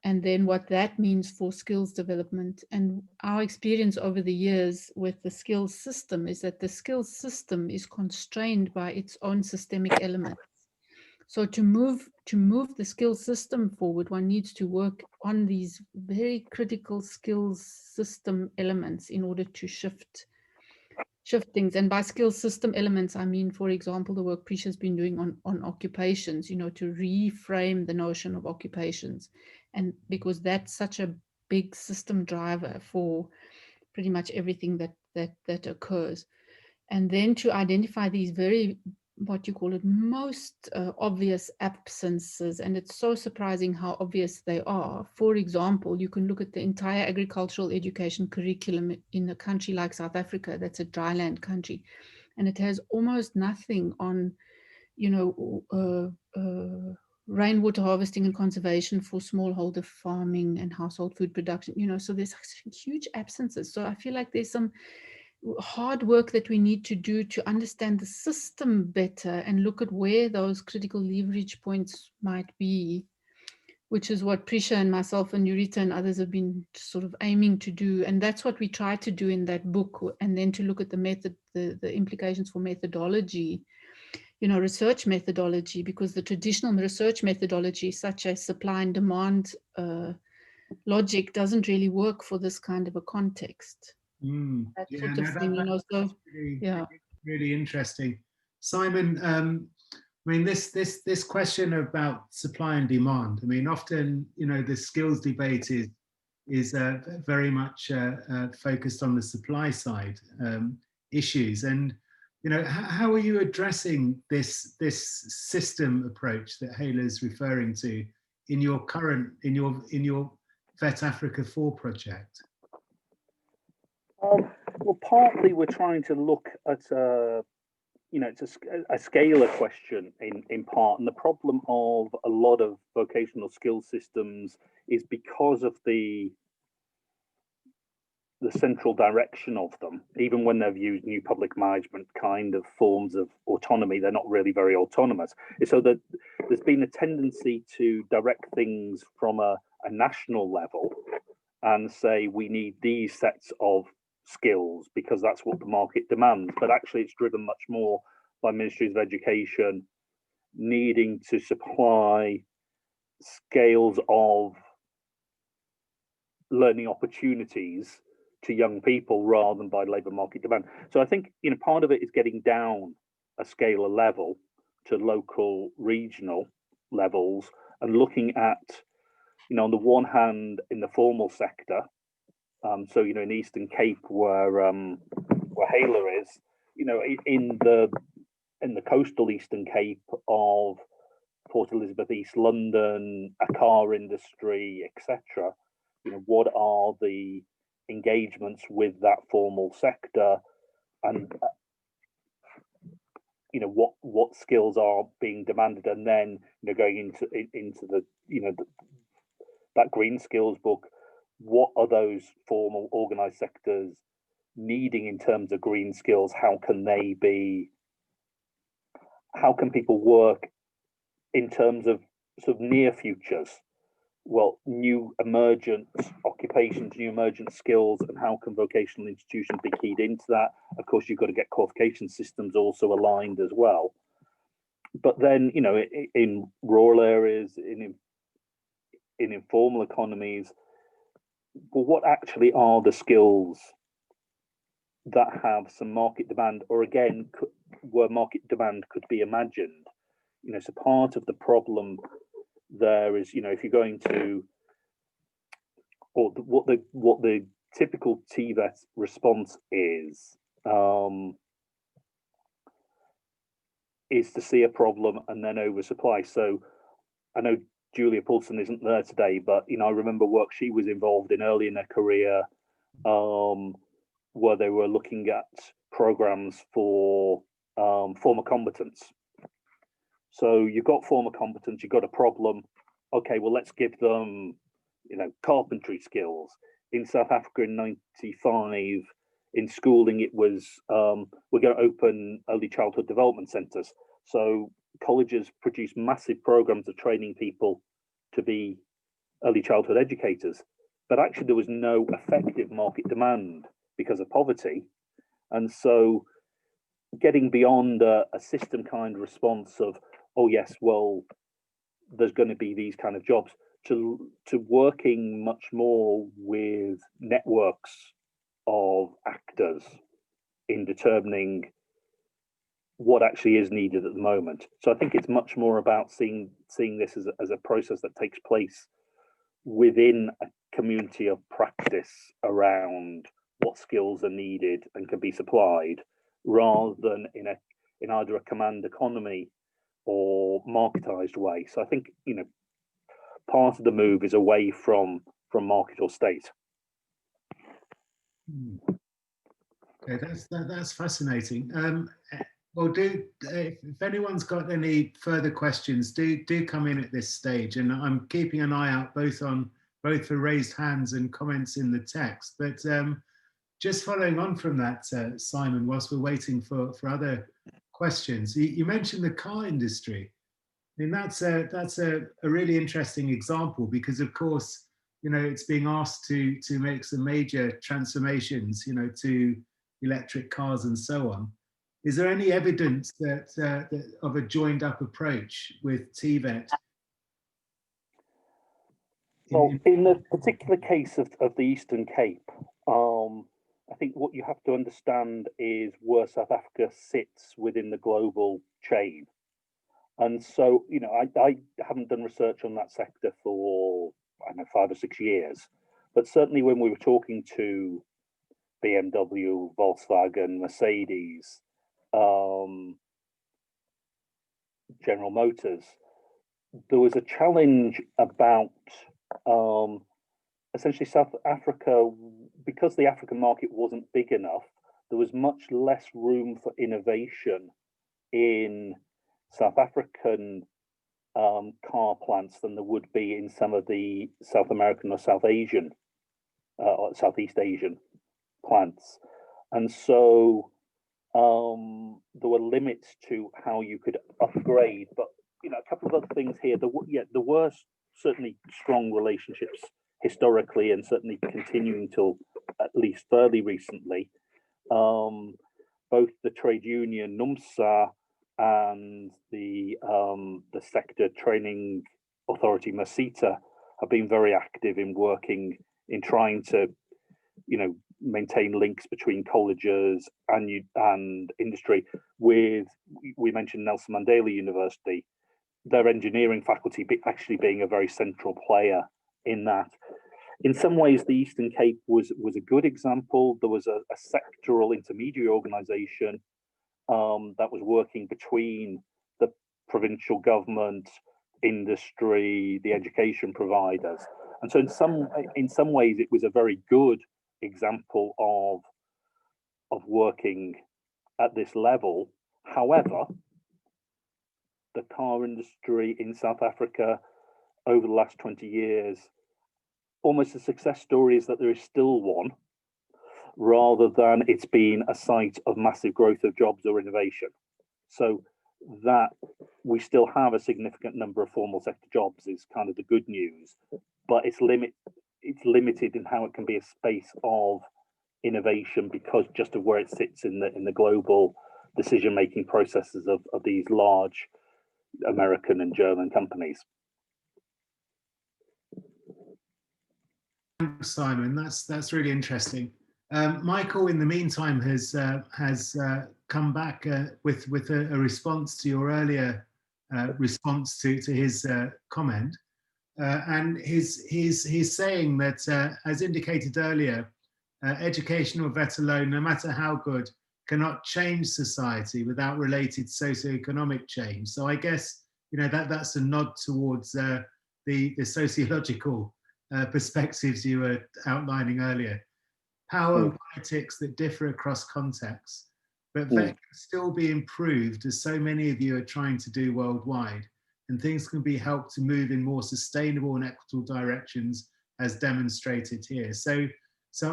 and then what that means for skills development. And our experience over the years with the skills system is that the skills system is constrained by its own systemic elements. So to move the skills system forward, one needs to work on these very critical skills system elements in order to shift things. And by skills system elements, I mean, for example, the work Prisha's been doing on occupations, to reframe the notion of occupations. And because that's such a big system driver for pretty much everything that occurs. And then to identify these very, what you call it, most obvious absences. And it's so surprising how obvious they are. For example, you can look at the entire agricultural education curriculum in a country like South Africa, that's a dryland country, and it has almost nothing on, rainwater harvesting and conservation for smallholder farming and household food production, so there's huge absences. So I feel like there's some hard work that we need to do to understand the system better and look at where those critical leverage points might be, which is what Prisha and myself and Yurita and others have been sort of aiming to do. And that's what we try to do in that book. And then to look at the method, the implications for methodology, research methodology, because the traditional research methodology, such as supply and demand logic, doesn't really work for this kind of a context. That sort of thing, so really interesting. Simon, I mean, this question about supply and demand, I mean, often, the skills debate is very much focused on the supply side issues. And, how are you addressing this system approach that Hala is referring to in your Vet Africa 4 project? Well, partly we're trying to look at it's a scalar question in part, and the problem of a lot of vocational skill systems is because of the central direction of them. Even when they've used new public management kind of forms of autonomy, they're not really very autonomous. So that there's been a tendency to direct things from a national level and say we need these sets of skills because that's what the market demands. But actually it's driven much more by ministries of education needing to supply scales of learning opportunities to young people rather than by labour market demand. So I think part of it is getting down a scalar level to local, regional levels and looking at, on the one hand, in the formal sector, so in the Eastern Cape where Hala is, in the in the coastal Eastern Cape of Port Elizabeth, East London, a car industry, etc. What are the engagements with that formal sector, and what skills are being demanded, and then going into the that green skills book, what are those formal organized sectors needing in terms of green skills? How can people work in terms of sort of near futures? Well, new emergent occupations, new emergent skills, and how can vocational institutions be keyed into that? Of course, you've got to get qualification systems also aligned as well. But then, in rural areas, in informal economies, well, what actually are the skills that have some market demand, or again, where market demand could be imagined? So part of the problem there is, if you're going to, or what the typical TVET response is to see a problem and then oversupply. So I know Julia Poulsen isn't there today, but I remember work she was involved in early in her career, where they were looking at programs for former combatants. So you've got former combatants, you've got a problem. Okay, well, let's give them, carpentry skills. In South Africa in '95, in schooling, it was we're going to open early childhood development centres. So colleges produce massive programs of training people to be early childhood educators, but actually there was no effective market demand because of poverty. And so getting beyond a system kind response of, oh yes, well, there's going to be these kind of jobs, to working much more with networks of actors in determining what actually is needed at the moment. So I think it's much more about seeing this as a process that takes place within a community of practice around what skills are needed and can be supplied, rather than in either a command economy or marketized way. So I think part of the move is away from market or state. Okay, that's fascinating. Well, if anyone's got any further questions, do come in at this stage, and I'm keeping an eye out both for raised hands and comments in the text. But just following on from that, Simon, whilst we're waiting for other questions, you mentioned the car industry. I mean, that's a really interesting example, because of course, it's being asked to make some major transformations, to electric cars and so on. Is there any evidence that of a joined up approach with TVET? Well, in the particular case of the Eastern Cape, I think what you have to understand is where South Africa sits within the global chain. And so, I haven't done research on that sector for, 5 or 6 years, but certainly when we were talking to BMW, Volkswagen, Mercedes, General Motors, there was a challenge about essentially South Africa, because the African market wasn't big enough, there was much less room for innovation in South African car plants than there would be in some of the South American or South Asian or Southeast Asian plants. And so there were limits to how you could upgrade. But a couple of other things here. There were certainly strong relationships historically, and certainly continuing till at least fairly recently. Both the trade union NUMSA and the sector training authority Masita have been very active in working in trying to maintain links between colleges and industry. We mentioned Nelson Mandela University, their engineering faculty actually being a very central player in that. In some ways, the Eastern Cape was a good example. There was a sectoral intermediary organisation that was working between the provincial government, industry, the education providers. And so in some ways it was a very good example of working at this level. However, the car industry in South Africa over the last 20 years, almost a success story is that there is still one, rather than it's been a site of massive growth of jobs or innovation. So that we still have a significant number of formal sector jobs is kind of the good news, but it's limited in how it can be a space of innovation because just of where it sits in the global decision-making processes of these large American and German companies. Thanks, Simon. That's really interesting. Michael, in the meantime, has come back with a response to your earlier response to his comment, and he's saying that, as indicated earlier, education or vet alone, no matter how good, cannot change society without related socioeconomic change. So I guess that's a nod towards the sociological perspectives you were outlining earlier. Power and politics that differ across contexts, but that can still be improved, as so many of you are trying to do worldwide, and things can be helped to move in more sustainable and equitable directions, as demonstrated here. So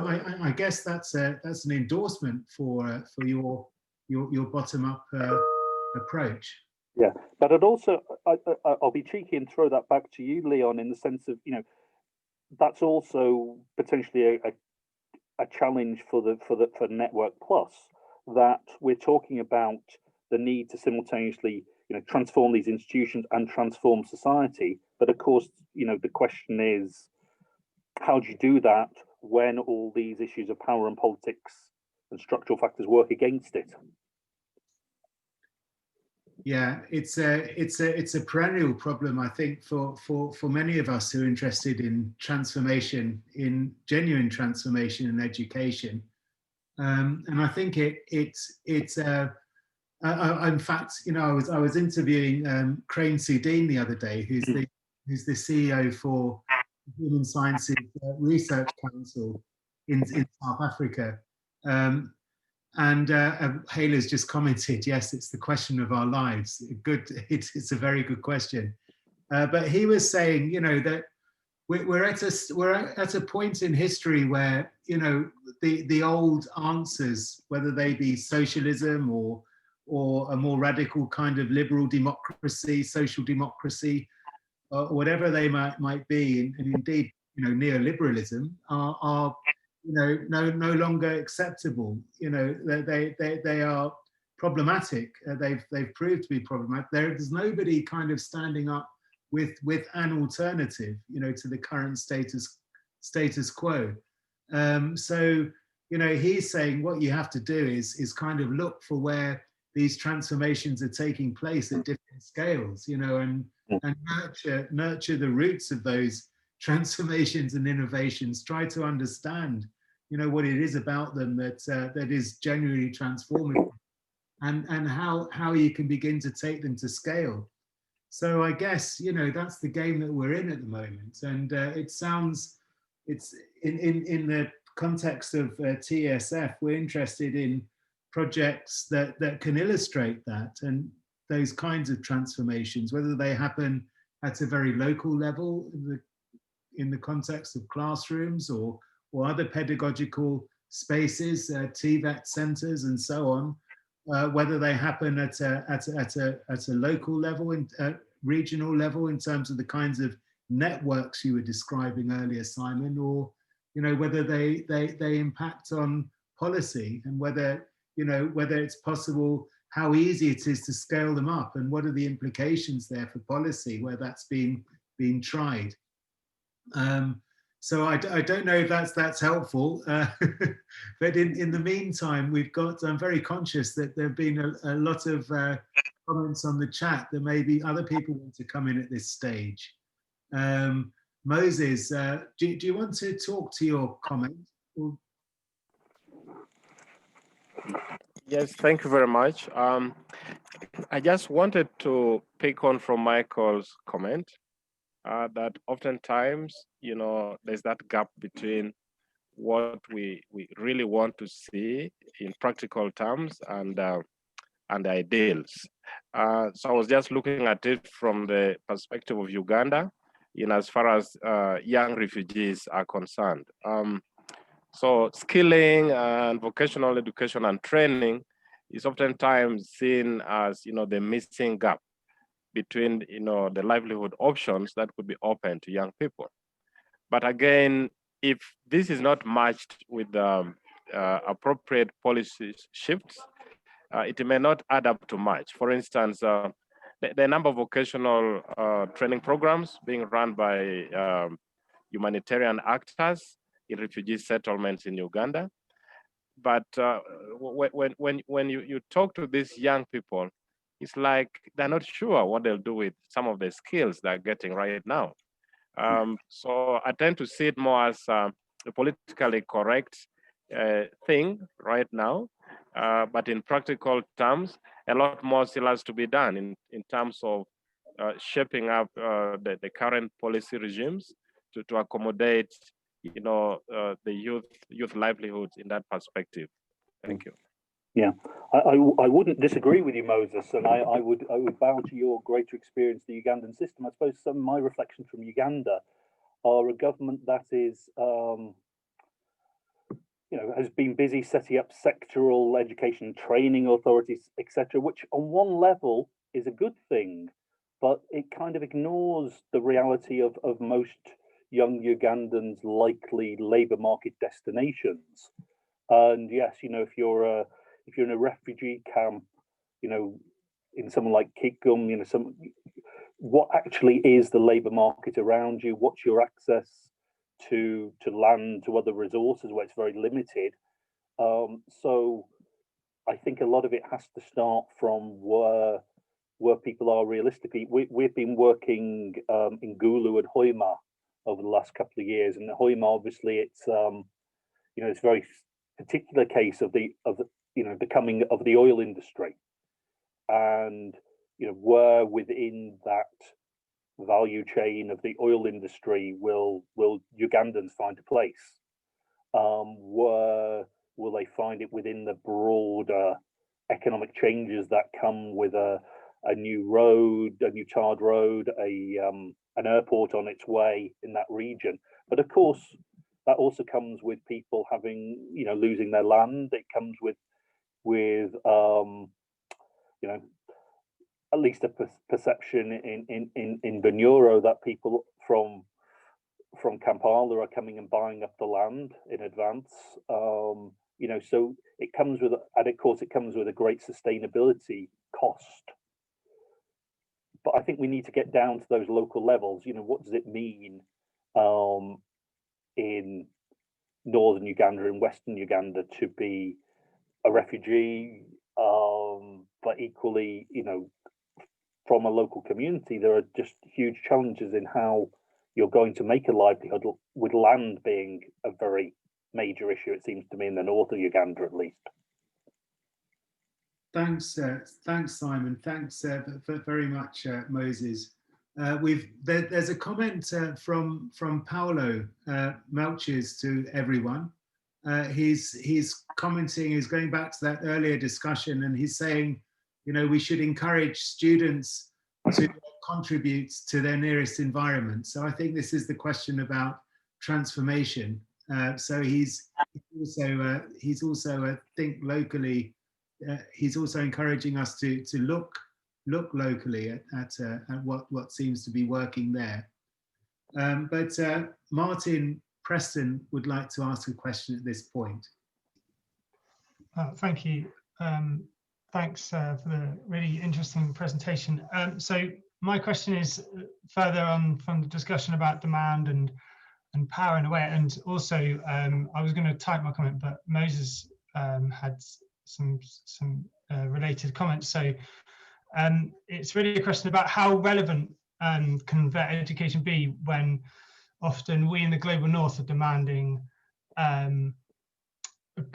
I guess that's an endorsement for your bottom-up approach. Yeah, but I'll be cheeky and throw that back to you, Leon, in the sense of that's also potentially a challenge for Network Plus, that we're talking about the need to simultaneously transform these institutions and transform society. But of course, the question is, how do you do that when all these issues of power and politics and structural factors work against it? Yeah, it's a perennial problem, I think, for many of us who are interested in transformation, in genuine transformation in education, and I think it's in fact, I was interviewing Crane Sudeen the other day, who's the CEO for Human Sciences Research Council in South Africa. And Hayley's just commented, yes, it's the question of our lives. It's a very good question. But he was saying, that we're at a point in history where, the old answers, whether they be socialism or a more radical kind of liberal democracy, social democracy, or whatever they might be, and indeed, neoliberalism are no longer acceptable. They are problematic. They've proved to be problematic. There's nobody kind of standing up with an alternative, to the current status quo. So he's saying what you have to do is kind of look for where these transformations are taking place at different scales, and nurture the roots of those transformations and innovations. Try to understand, what it is about them that is genuinely transformative, and how you can begin to take them to scale. So I guess that's the game that we're in at the moment, and it's in the context of TSF, we're interested in projects that can illustrate that and those kinds of transformations, whether they happen at a very local level in the context of classrooms or other pedagogical spaces, TVET centres and so on, whether they happen at a local level, regional level, in terms of the kinds of networks you were describing earlier, Simon, or whether they impact on policy, and whether it's possible, how easy it is to scale them up, and what are the implications there for policy where that's being tried. So I don't know if that's helpful, but in the meantime, I'm very conscious that there have been a lot of comments on the chat that maybe other people want to come in at this stage. Moses, do you want to talk to your comment? Yes, thank you very much. I just wanted to pick on from Michael's comment that oftentimes, there's that gap between what we really want to see in practical terms and the ideals. So I was just looking at it from the perspective of Uganda, as far as young refugees are concerned. So skilling and vocational education and training is oftentimes seen as, the missing gap between, the livelihood options that could be open to young people. But again, if this is not matched with appropriate policy shifts, it may not add up to much. For instance, the number of vocational training programs being run by humanitarian actors in refugee settlements in Uganda. But when you talk to these young people, it's like they're not sure what they'll do with some of the skills they're getting right now. So I tend to see it more as a politically correct thing right now. But in practical terms, a lot more still has to be done in terms of shaping up the current policy regimes to accommodate, the youth livelihoods in that perspective. Thank you. Yeah, I wouldn't disagree with you, Moses, and I would bow to your greater experience, the Ugandan system. I suppose some of my reflections from Uganda are a government that is, has been busy setting up sectoral education and training authorities, etc., which on one level is a good thing, but it kind of ignores the reality of most young Ugandans' likely labour market destinations. And yes, if you're in a refugee camp, in somewhere like Kigum, what actually is the labour market around you? What's your access to land, to other resources where it's very limited? So I think a lot of it has to start from where people are realistically. We've been working in Gulu and Hoima over the last couple of years, and Hoima, obviously, it's it's a very particular case of the coming of the oil industry, and where within that value chain of the oil industry will Ugandans find a place? Where will they find it within the broader economic changes that come with a new road, a new tarred road, an airport on its way in that region? But of course, that also comes with people having, losing their land. It comes with at least a perception in Bunyoro that people from Kampala are coming and buying up the land in advance. So it comes with, and of course, it comes with a great sustainability cost. But I think we need to get down to those local levels. What does it mean in northern Uganda and western Uganda to be a refugee? But equally, from a local community, there are just huge challenges in how you're going to make a livelihood, with land being a very major issue, it seems to me, in the north of Uganda at least. Thanks, Simon. Thanks very much, Moses. There's a comment from Paolo Melches to everyone. He's commenting, he's going back to that earlier discussion, and he's saying, we should encourage students to contribute to their nearest environment. So I think this is the question about transformation. So he's also think locally. He's also encouraging us to look locally at what seems to be working there. But Martin Preston would like to ask a question at this point. Thank you. Thanks for the really interesting presentation. So my question is further on from the discussion about demand and power in a way, and also I was going to type my comment, but Moses had some related comments. So it's really a question about how relevant can vet education be when often we in the global north are demanding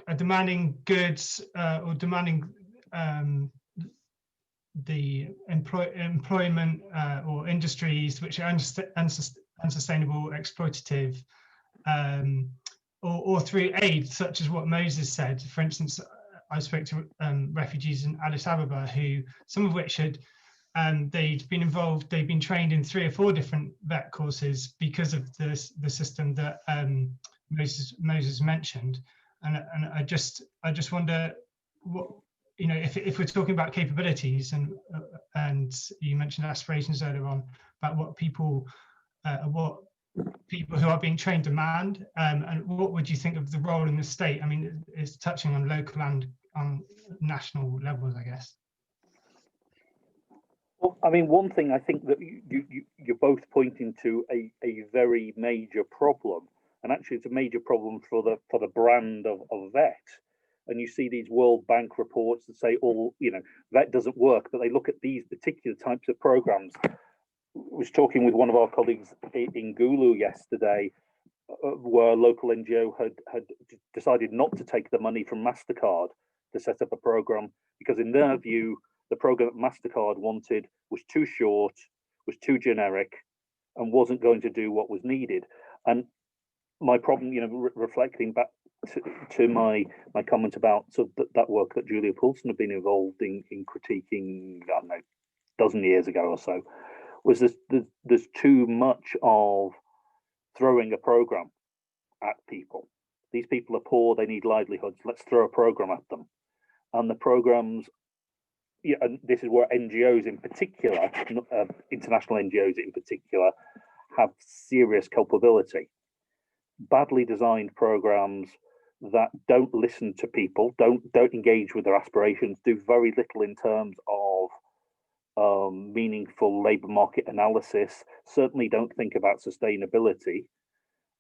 are demanding goods or demanding the employment or industries which are unsustainable, exploitative, or through aid, such as what Moses said. For instance, I spoke to refugees in Addis Ababa, who some of which had they'd been trained in 3 or 4 different vet courses because of the system that Moses mentioned, and I just wonder what, you know, if we're talking about capabilities, and you mentioned aspirations earlier on about what people who are being trained demand, and what would you think of the role in the state? I mean, it's touching on local and on national levels, I guess. Well, I mean, one thing I think that you're both pointing to a very major problem, and actually it's a major problem for the brand of vet. And you see these World Bank reports that say, oh, you know, vet doesn't work, but they look at these particular types of programs. I was talking with one of our colleagues in Gulu yesterday, where a local NGO had decided not to take the money from MasterCard to set up a program, because in their view, the program that MasterCard wanted was too short, was too generic, and wasn't going to do what was needed. And my problem, you know, reflecting back to my comment about sort of that work that Julia Poulsen had been involved in critiquing, I don't know, a dozen years ago or so, was there's too much of throwing a program at people. These people are poor, they need livelihoods, let's throw a program at them. And the programs, yeah, and this is where NGOs in particular, international NGOs in particular, have serious culpability. Badly designed programs that don't listen to people, don't engage with their aspirations, do very little in terms of meaningful labour market analysis, certainly don't think about sustainability,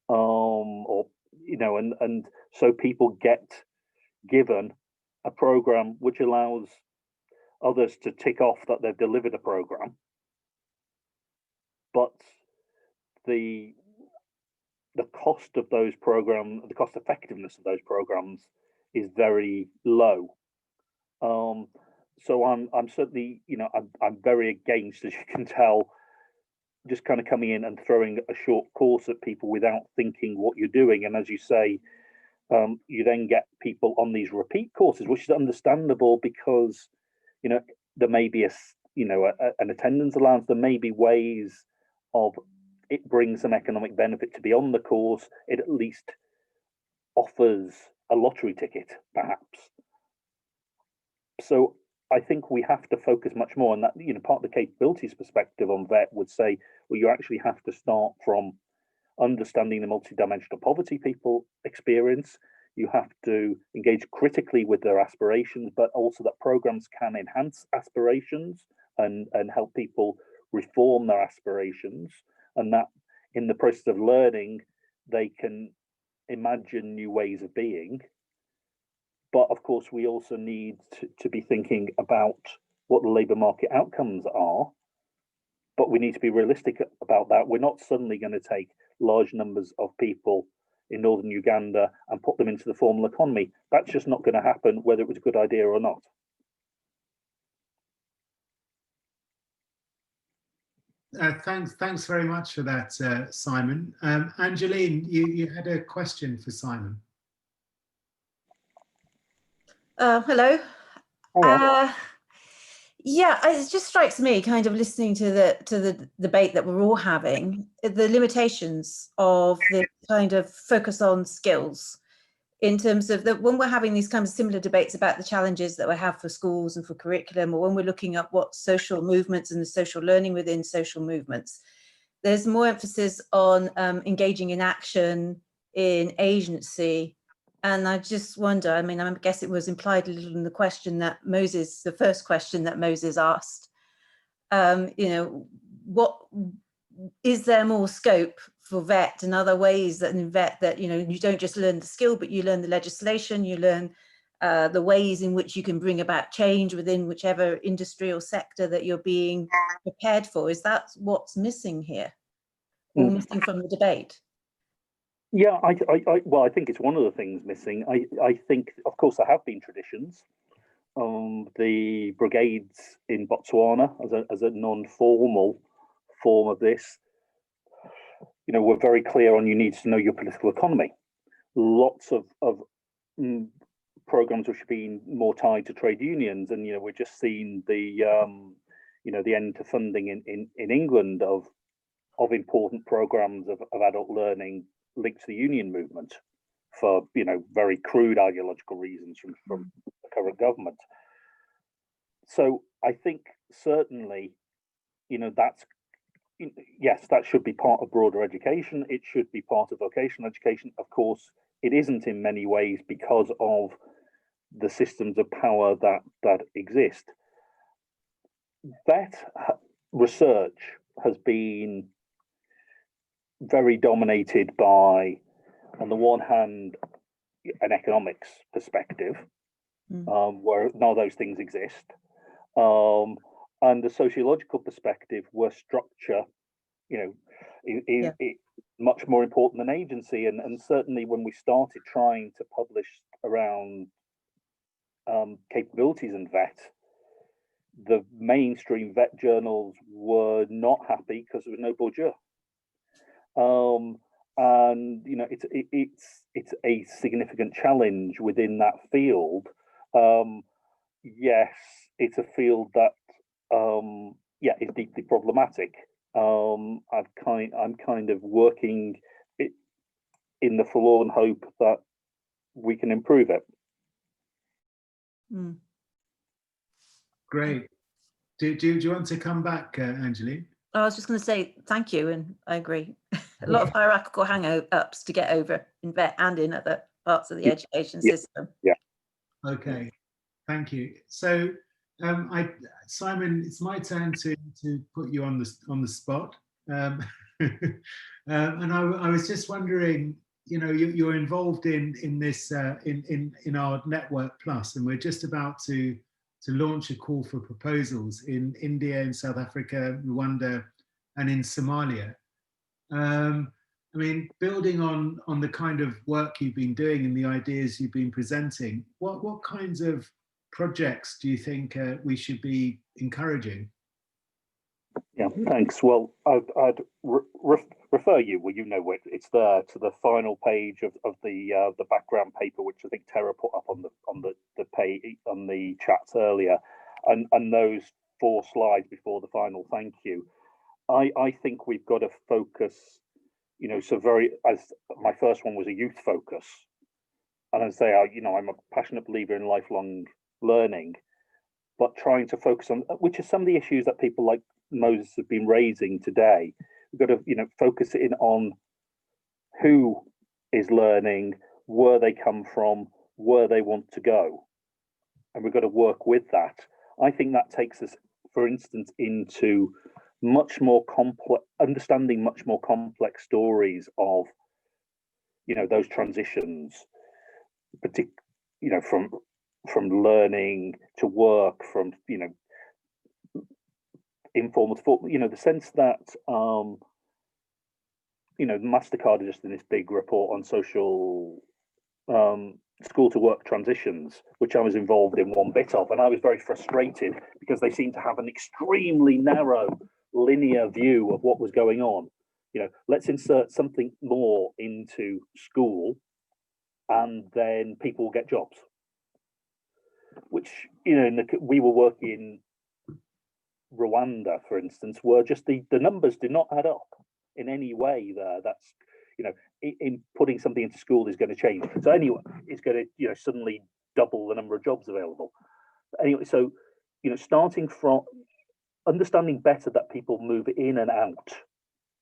or, you know, and so people get given a program which allows others to tick off that they've delivered a program, but the cost of those programs, the cost effectiveness of those programs is very low. So I'm certainly, you know, I'm very against, as you can tell, just kind of coming in and throwing a short course at people without thinking what you're doing. And as you say, you then get people on these repeat courses, which is understandable because, you know, there may be an attendance allowance, there may be ways of it brings some economic benefit to be on the course. It at least offers a lottery ticket, perhaps. So I think we have to focus much more on that. You know, part of the capabilities perspective on vet would say, well, you actually have to start from understanding the multidimensional poverty people experience. You have to engage critically with their aspirations, but also that programs can enhance aspirations and help people reform their aspirations, and that in the process of learning, they can imagine new ways of being. But of course, we also need to be thinking about what the labour market outcomes are, but we need to be realistic about that. We're not suddenly going to take large numbers of people in northern Uganda and put them into the formal economy. That's just not going to happen, whether it was a good idea or not. Thanks very much for that, Simon. Angeline, you had a question for Simon. Hello. Yeah, it just strikes me, kind of listening to the debate that we're all having, the limitations of the kind of focus on skills, in terms of that when we're having these kind of similar debates about the challenges that we have for schools and for curriculum, or when we're looking at what social movements and the social learning within social movements, there's more emphasis on engaging in action, in agency. And I just wonder, I mean, I guess it was implied a little in the question that Moses, the first question that Moses asked, you know, what is there more scope for vet and other ways that in vet that, you know, you don't just learn the skill, but you learn the legislation, you learn the ways in which you can bring about change within whichever industry or sector that you're being prepared for. Is that what's missing here, or missing from the debate? Yeah, well, I think it's one of the things missing. I think, of course, there have been traditions. The brigades in Botswana, as a non-formal form of this, were very clear on you need to know your political economy. Lots of programs which have been more tied to trade unions, and we're just seeing the the end to funding in England of important programs of adult learning linked to the union movement for very crude ideological reasons from the current government. So I think certainly that's, yes, that should be part of broader education. It should be part of vocational education. Of course, it isn't in many ways because of the systems of power that exist. That research has been very dominated by, on the one hand, an economics perspective, where none of those things exist, and the sociological perspective, where structure, is much more important than agency. And certainly when we started trying to publish around capabilities in VET, the mainstream VET journals were not happy because there was no Bourdieu. And it's a significant challenge within that field. Yes, it's a field that is deeply problematic. I'm kind of working in the forlorn hope that we can improve it. Great. Do you want to come back, Angeline? I was just going to say thank you, and I agree. A lot of hierarchical hang-ups to get over in VET and in other parts of the education system. Yeah. Okay, thank you. So, Simon, it's my turn to put you on the spot, and I was just wondering, you're involved in this in our Network Plus, and we're just about to launch a call for proposals in India, in South Africa, Rwanda, and in Somalia. I mean, building on the kind of work you've been doing and the ideas you've been presenting, what kinds of projects do you think we should be encouraging? Yeah, thanks. Well, I'd refer you, it's there, to the final page of the background paper, which I think Tara put up on the page on the chats earlier, and those 4 slides before the final thank you. I think we've got to focus, as my first one was a youth focus, and I say, I'm a passionate believer in lifelong learning, but trying to focus on, which are some of the issues that people like Moses have been raising today. We've got to, focus in on who is learning, where they come from, where they want to go, and we've got to work with that. I think that takes us, for instance, into much more complex, understanding much more complex stories of, those transitions, from learning to work, from informal to formal, the sense that MasterCard is just in this big report on social school to work transitions, which I was involved in one bit of, and I was very frustrated because they seemed to have an extremely narrow linear view of what was going on. Let's insert something more into school and then people will get jobs, which we were working in Rwanda, for instance, where just the numbers did not add up in any way there. That's in putting something into school is going to change. So anyway, it's going to suddenly double the number of jobs available. But anyway, so starting from understanding better that people move in and out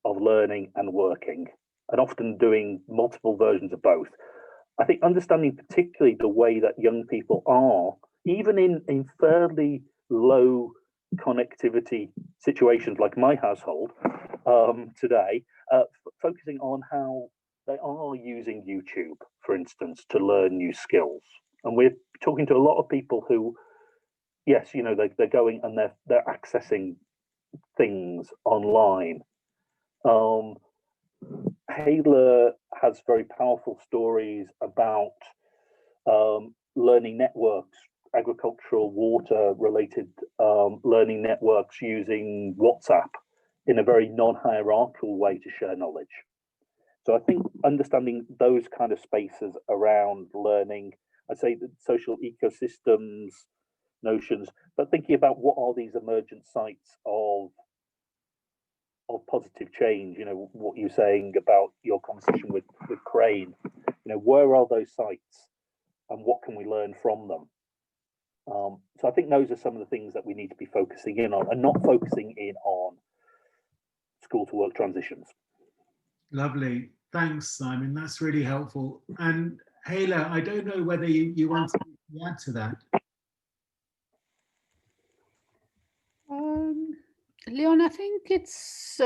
of learning and working, and often doing multiple versions of both. I think understanding particularly the way that young people are, even in fairly low connectivity situations like my household today, focusing on how they are using YouTube, for instance, to learn new skills. And we're talking to a lot of people who, yes, they're going and they're accessing things online. Hala has very powerful stories about learning networks, agricultural, water-related learning networks using WhatsApp in a very non-hierarchical way to share knowledge. So I think understanding those kind of spaces around learning, I'd say the social ecosystems notions, but thinking about what are these emergent sites of positive change, what you're saying about your conversation with Crane, where are those sites and what can we learn from them? So I think those are some of the things that we need to be focusing in on and not focusing in on school to work transitions. Lovely. Thanks, Simon. That's really helpful. And Hala, I don't know whether you want to add to that. Leon, I think it's,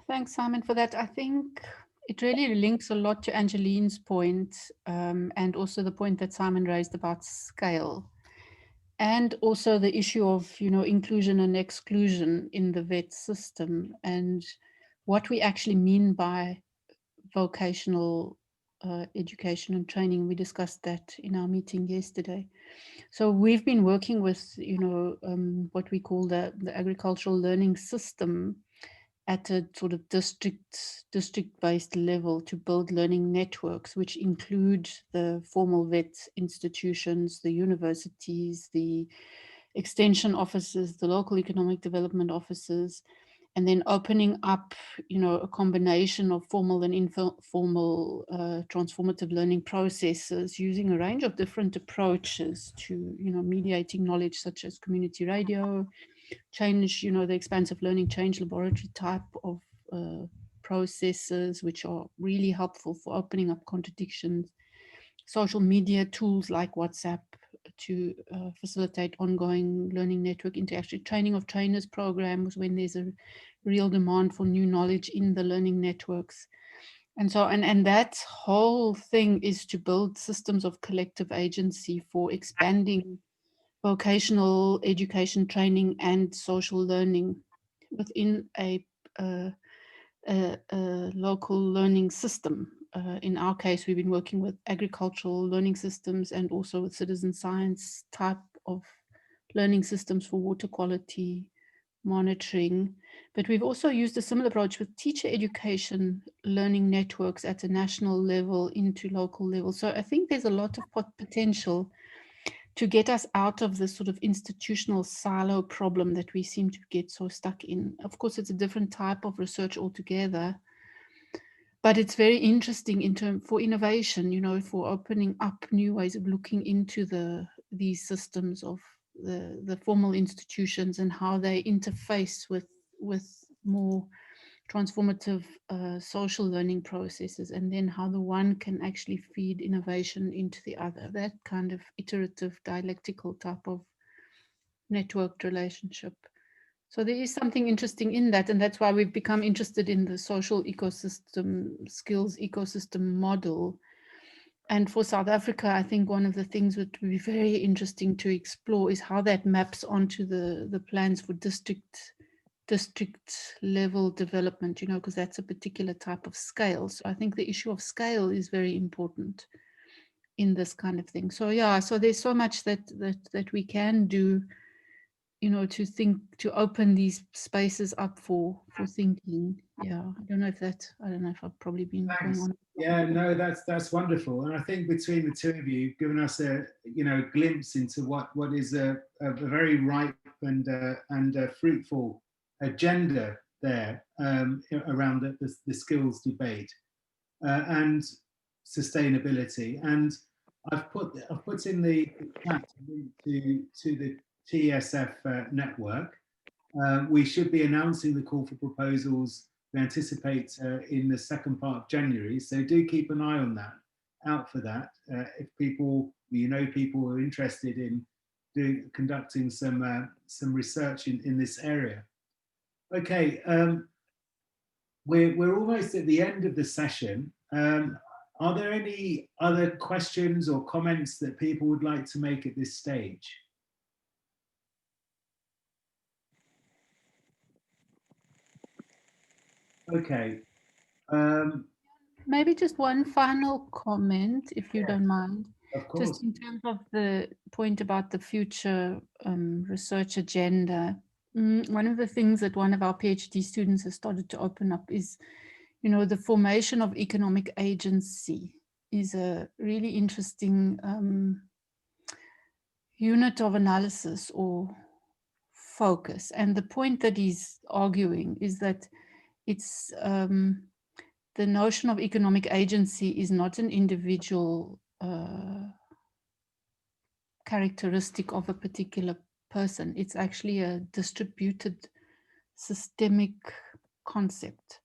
thanks Simon for that. I think it really links a lot to Angeline's point, and also the point that Simon raised about scale, and also the issue of, inclusion and exclusion in the VET system, and what we actually mean by vocational education and training. We discussed that in our meeting yesterday. So we've been working with, what we call the agricultural learning system at a sort of district-based level to build learning networks, which include the formal VET institutions, the universities, the extension offices, the local economic development offices, and then opening up, a combination of formal and informal transformative learning processes using a range of different approaches to, mediating knowledge such as community radio, change, the expansive learning change laboratory type of processes, which are really helpful for opening up contradictions, social media tools like WhatsApp to facilitate ongoing learning network interaction, training of trainers programs when there's a real demand for new knowledge in the learning networks. And so, and that whole thing is to build systems of collective agency for expanding vocational education training and social learning within a local learning system. In our case, we've been working with agricultural learning systems and also with citizen science type of learning systems for water quality monitoring. But we've also used a similar approach with teacher education learning networks at a national level into local level. So I think there's a lot of potential to get us out of this sort of institutional silo problem that we seem to get so stuck in. Of course, it's a different type of research altogether, but it's very interesting for innovation, for opening up new ways of looking into these systems of the formal institutions and how they interface with more transformative social learning processes, and then how the one can actually feed innovation into the other, that kind of iterative dialectical type of networked relationship. So there is something interesting in that, and that's why we've become interested in the social ecosystem, skills ecosystem model. And for South Africa, I think one of the things that would be very interesting to explore is how that maps onto the plans for district level development, because that's a particular type of scale. So I think the issue of scale is very important in this kind of thing. So yeah, so there's so much that we can do, to open these spaces up for thinking. Yeah, I don't know if I've probably been going on. Yeah, no, that's wonderful. And I think between the two of you, you've given us a glimpse into what is a very ripe and fruitful agenda there around the skills debate and sustainability. And I've put in the chat to the TSF network. We should be announcing the call for proposals, we anticipate, in the second part of January. So do keep an eye on that, out for that. If people, people who are interested in conducting some research in this area. Okay, we're almost at the end of the session. Are there any other questions or comments that people would like to make at this stage? Okay. Maybe just one final comment, if you don't mind. Of course. Just in terms of the point about the future research agenda. One of the things that one of our PhD students has started to open up is, you know, the formation of economic agency is a really interesting unit of analysis or focus. And the point that he's arguing is that it's the notion of economic agency is not an individual characteristic of a particular person. It's actually a distributed systemic concept.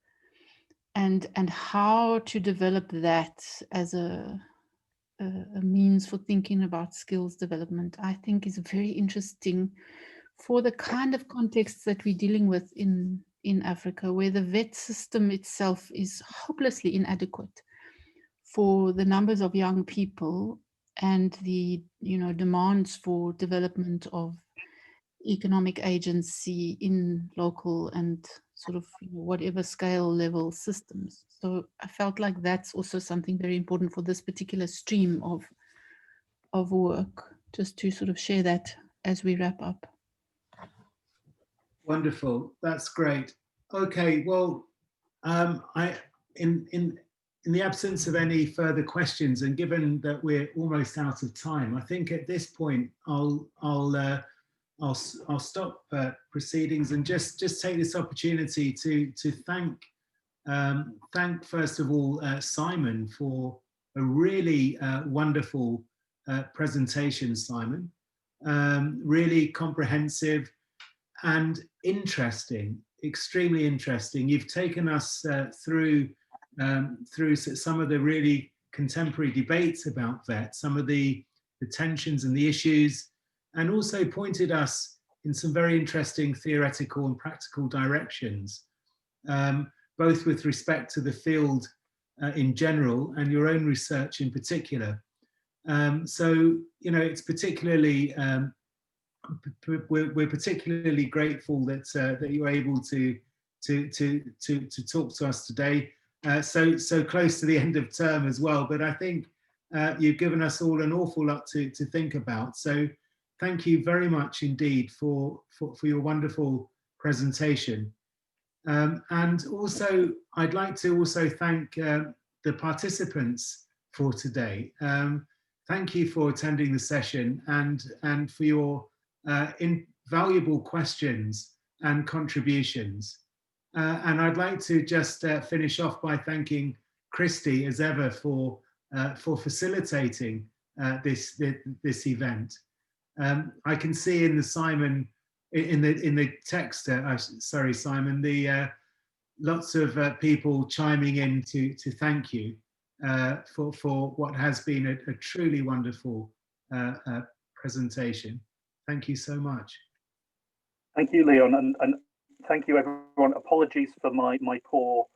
And how to develop that as a means for thinking about skills development, I think is very interesting for the kind of contexts that we're dealing with in Africa, where the vet system itself is hopelessly inadequate for the numbers of young people and the, you know, demands for development of economic agency in local and sort of, you know, whatever scale level systems. So I felt like that's also something very important for this particular stream of work, just to sort of share that as we wrap up. Wonderful, that's great. Okay, well, in the absence of any further questions, and given that we're almost out of time, I think at this point I'll stop proceedings and just take this opportunity to thank first of all Simon for a really wonderful presentation, Simon. Really comprehensive and interesting, extremely interesting. You've taken us through some of the really contemporary debates about vet, some of the tensions and the issues, and also pointed us in some very interesting theoretical and practical directions, both with respect to the field in general and your own research in particular. So, you know, it's particularly, we're particularly grateful that that you're able to talk to us today, so close to the end of term as well. But I think you've given us all an awful lot to think about. So thank you very much indeed for your wonderful presentation. And also, I'd like to also thank the participants for today. Thank you for attending the session and for your invaluable questions and contributions. And I'd like to just finish off by thanking Christy, as ever, for facilitating this event. I can see in the Simon, in the text, sorry Simon, the lots of people chiming in to thank you for what has been a truly wonderful presentation. Thank you so much. Thank you, Leon, and thank you everyone. Apologies for my poor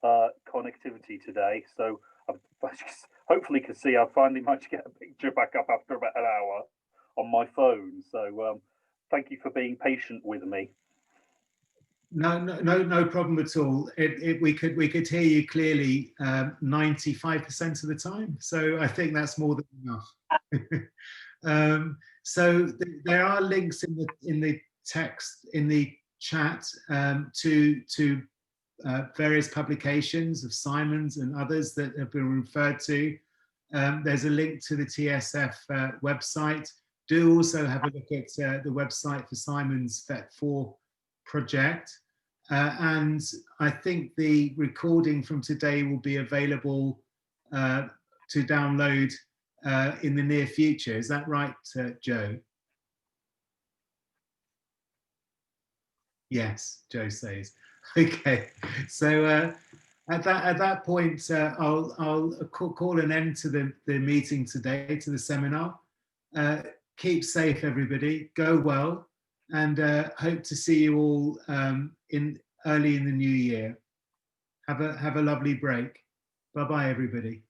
connectivity today. So I just hopefully can see I finally managed to get a picture back up after about an hour on my phone. So thank you for being patient with me. No problem at all. We could hear you clearly 95% of the time. So I think that's more than enough. So there are links in the text, in the chat, to various publications of Simon's and others that have been referred to. There's a link to the TSF website. Do also have a look at the website for Simon's VET4 project. And I think the recording from today will be available to download in the near future. Is that right, Joe? Yes, Joe says. Okay, so at that point, I'll call an end to the meeting today, to the seminar. Keep safe, everybody. Go well, and hope to see you all early in the new year. Have a lovely break. Bye bye, everybody.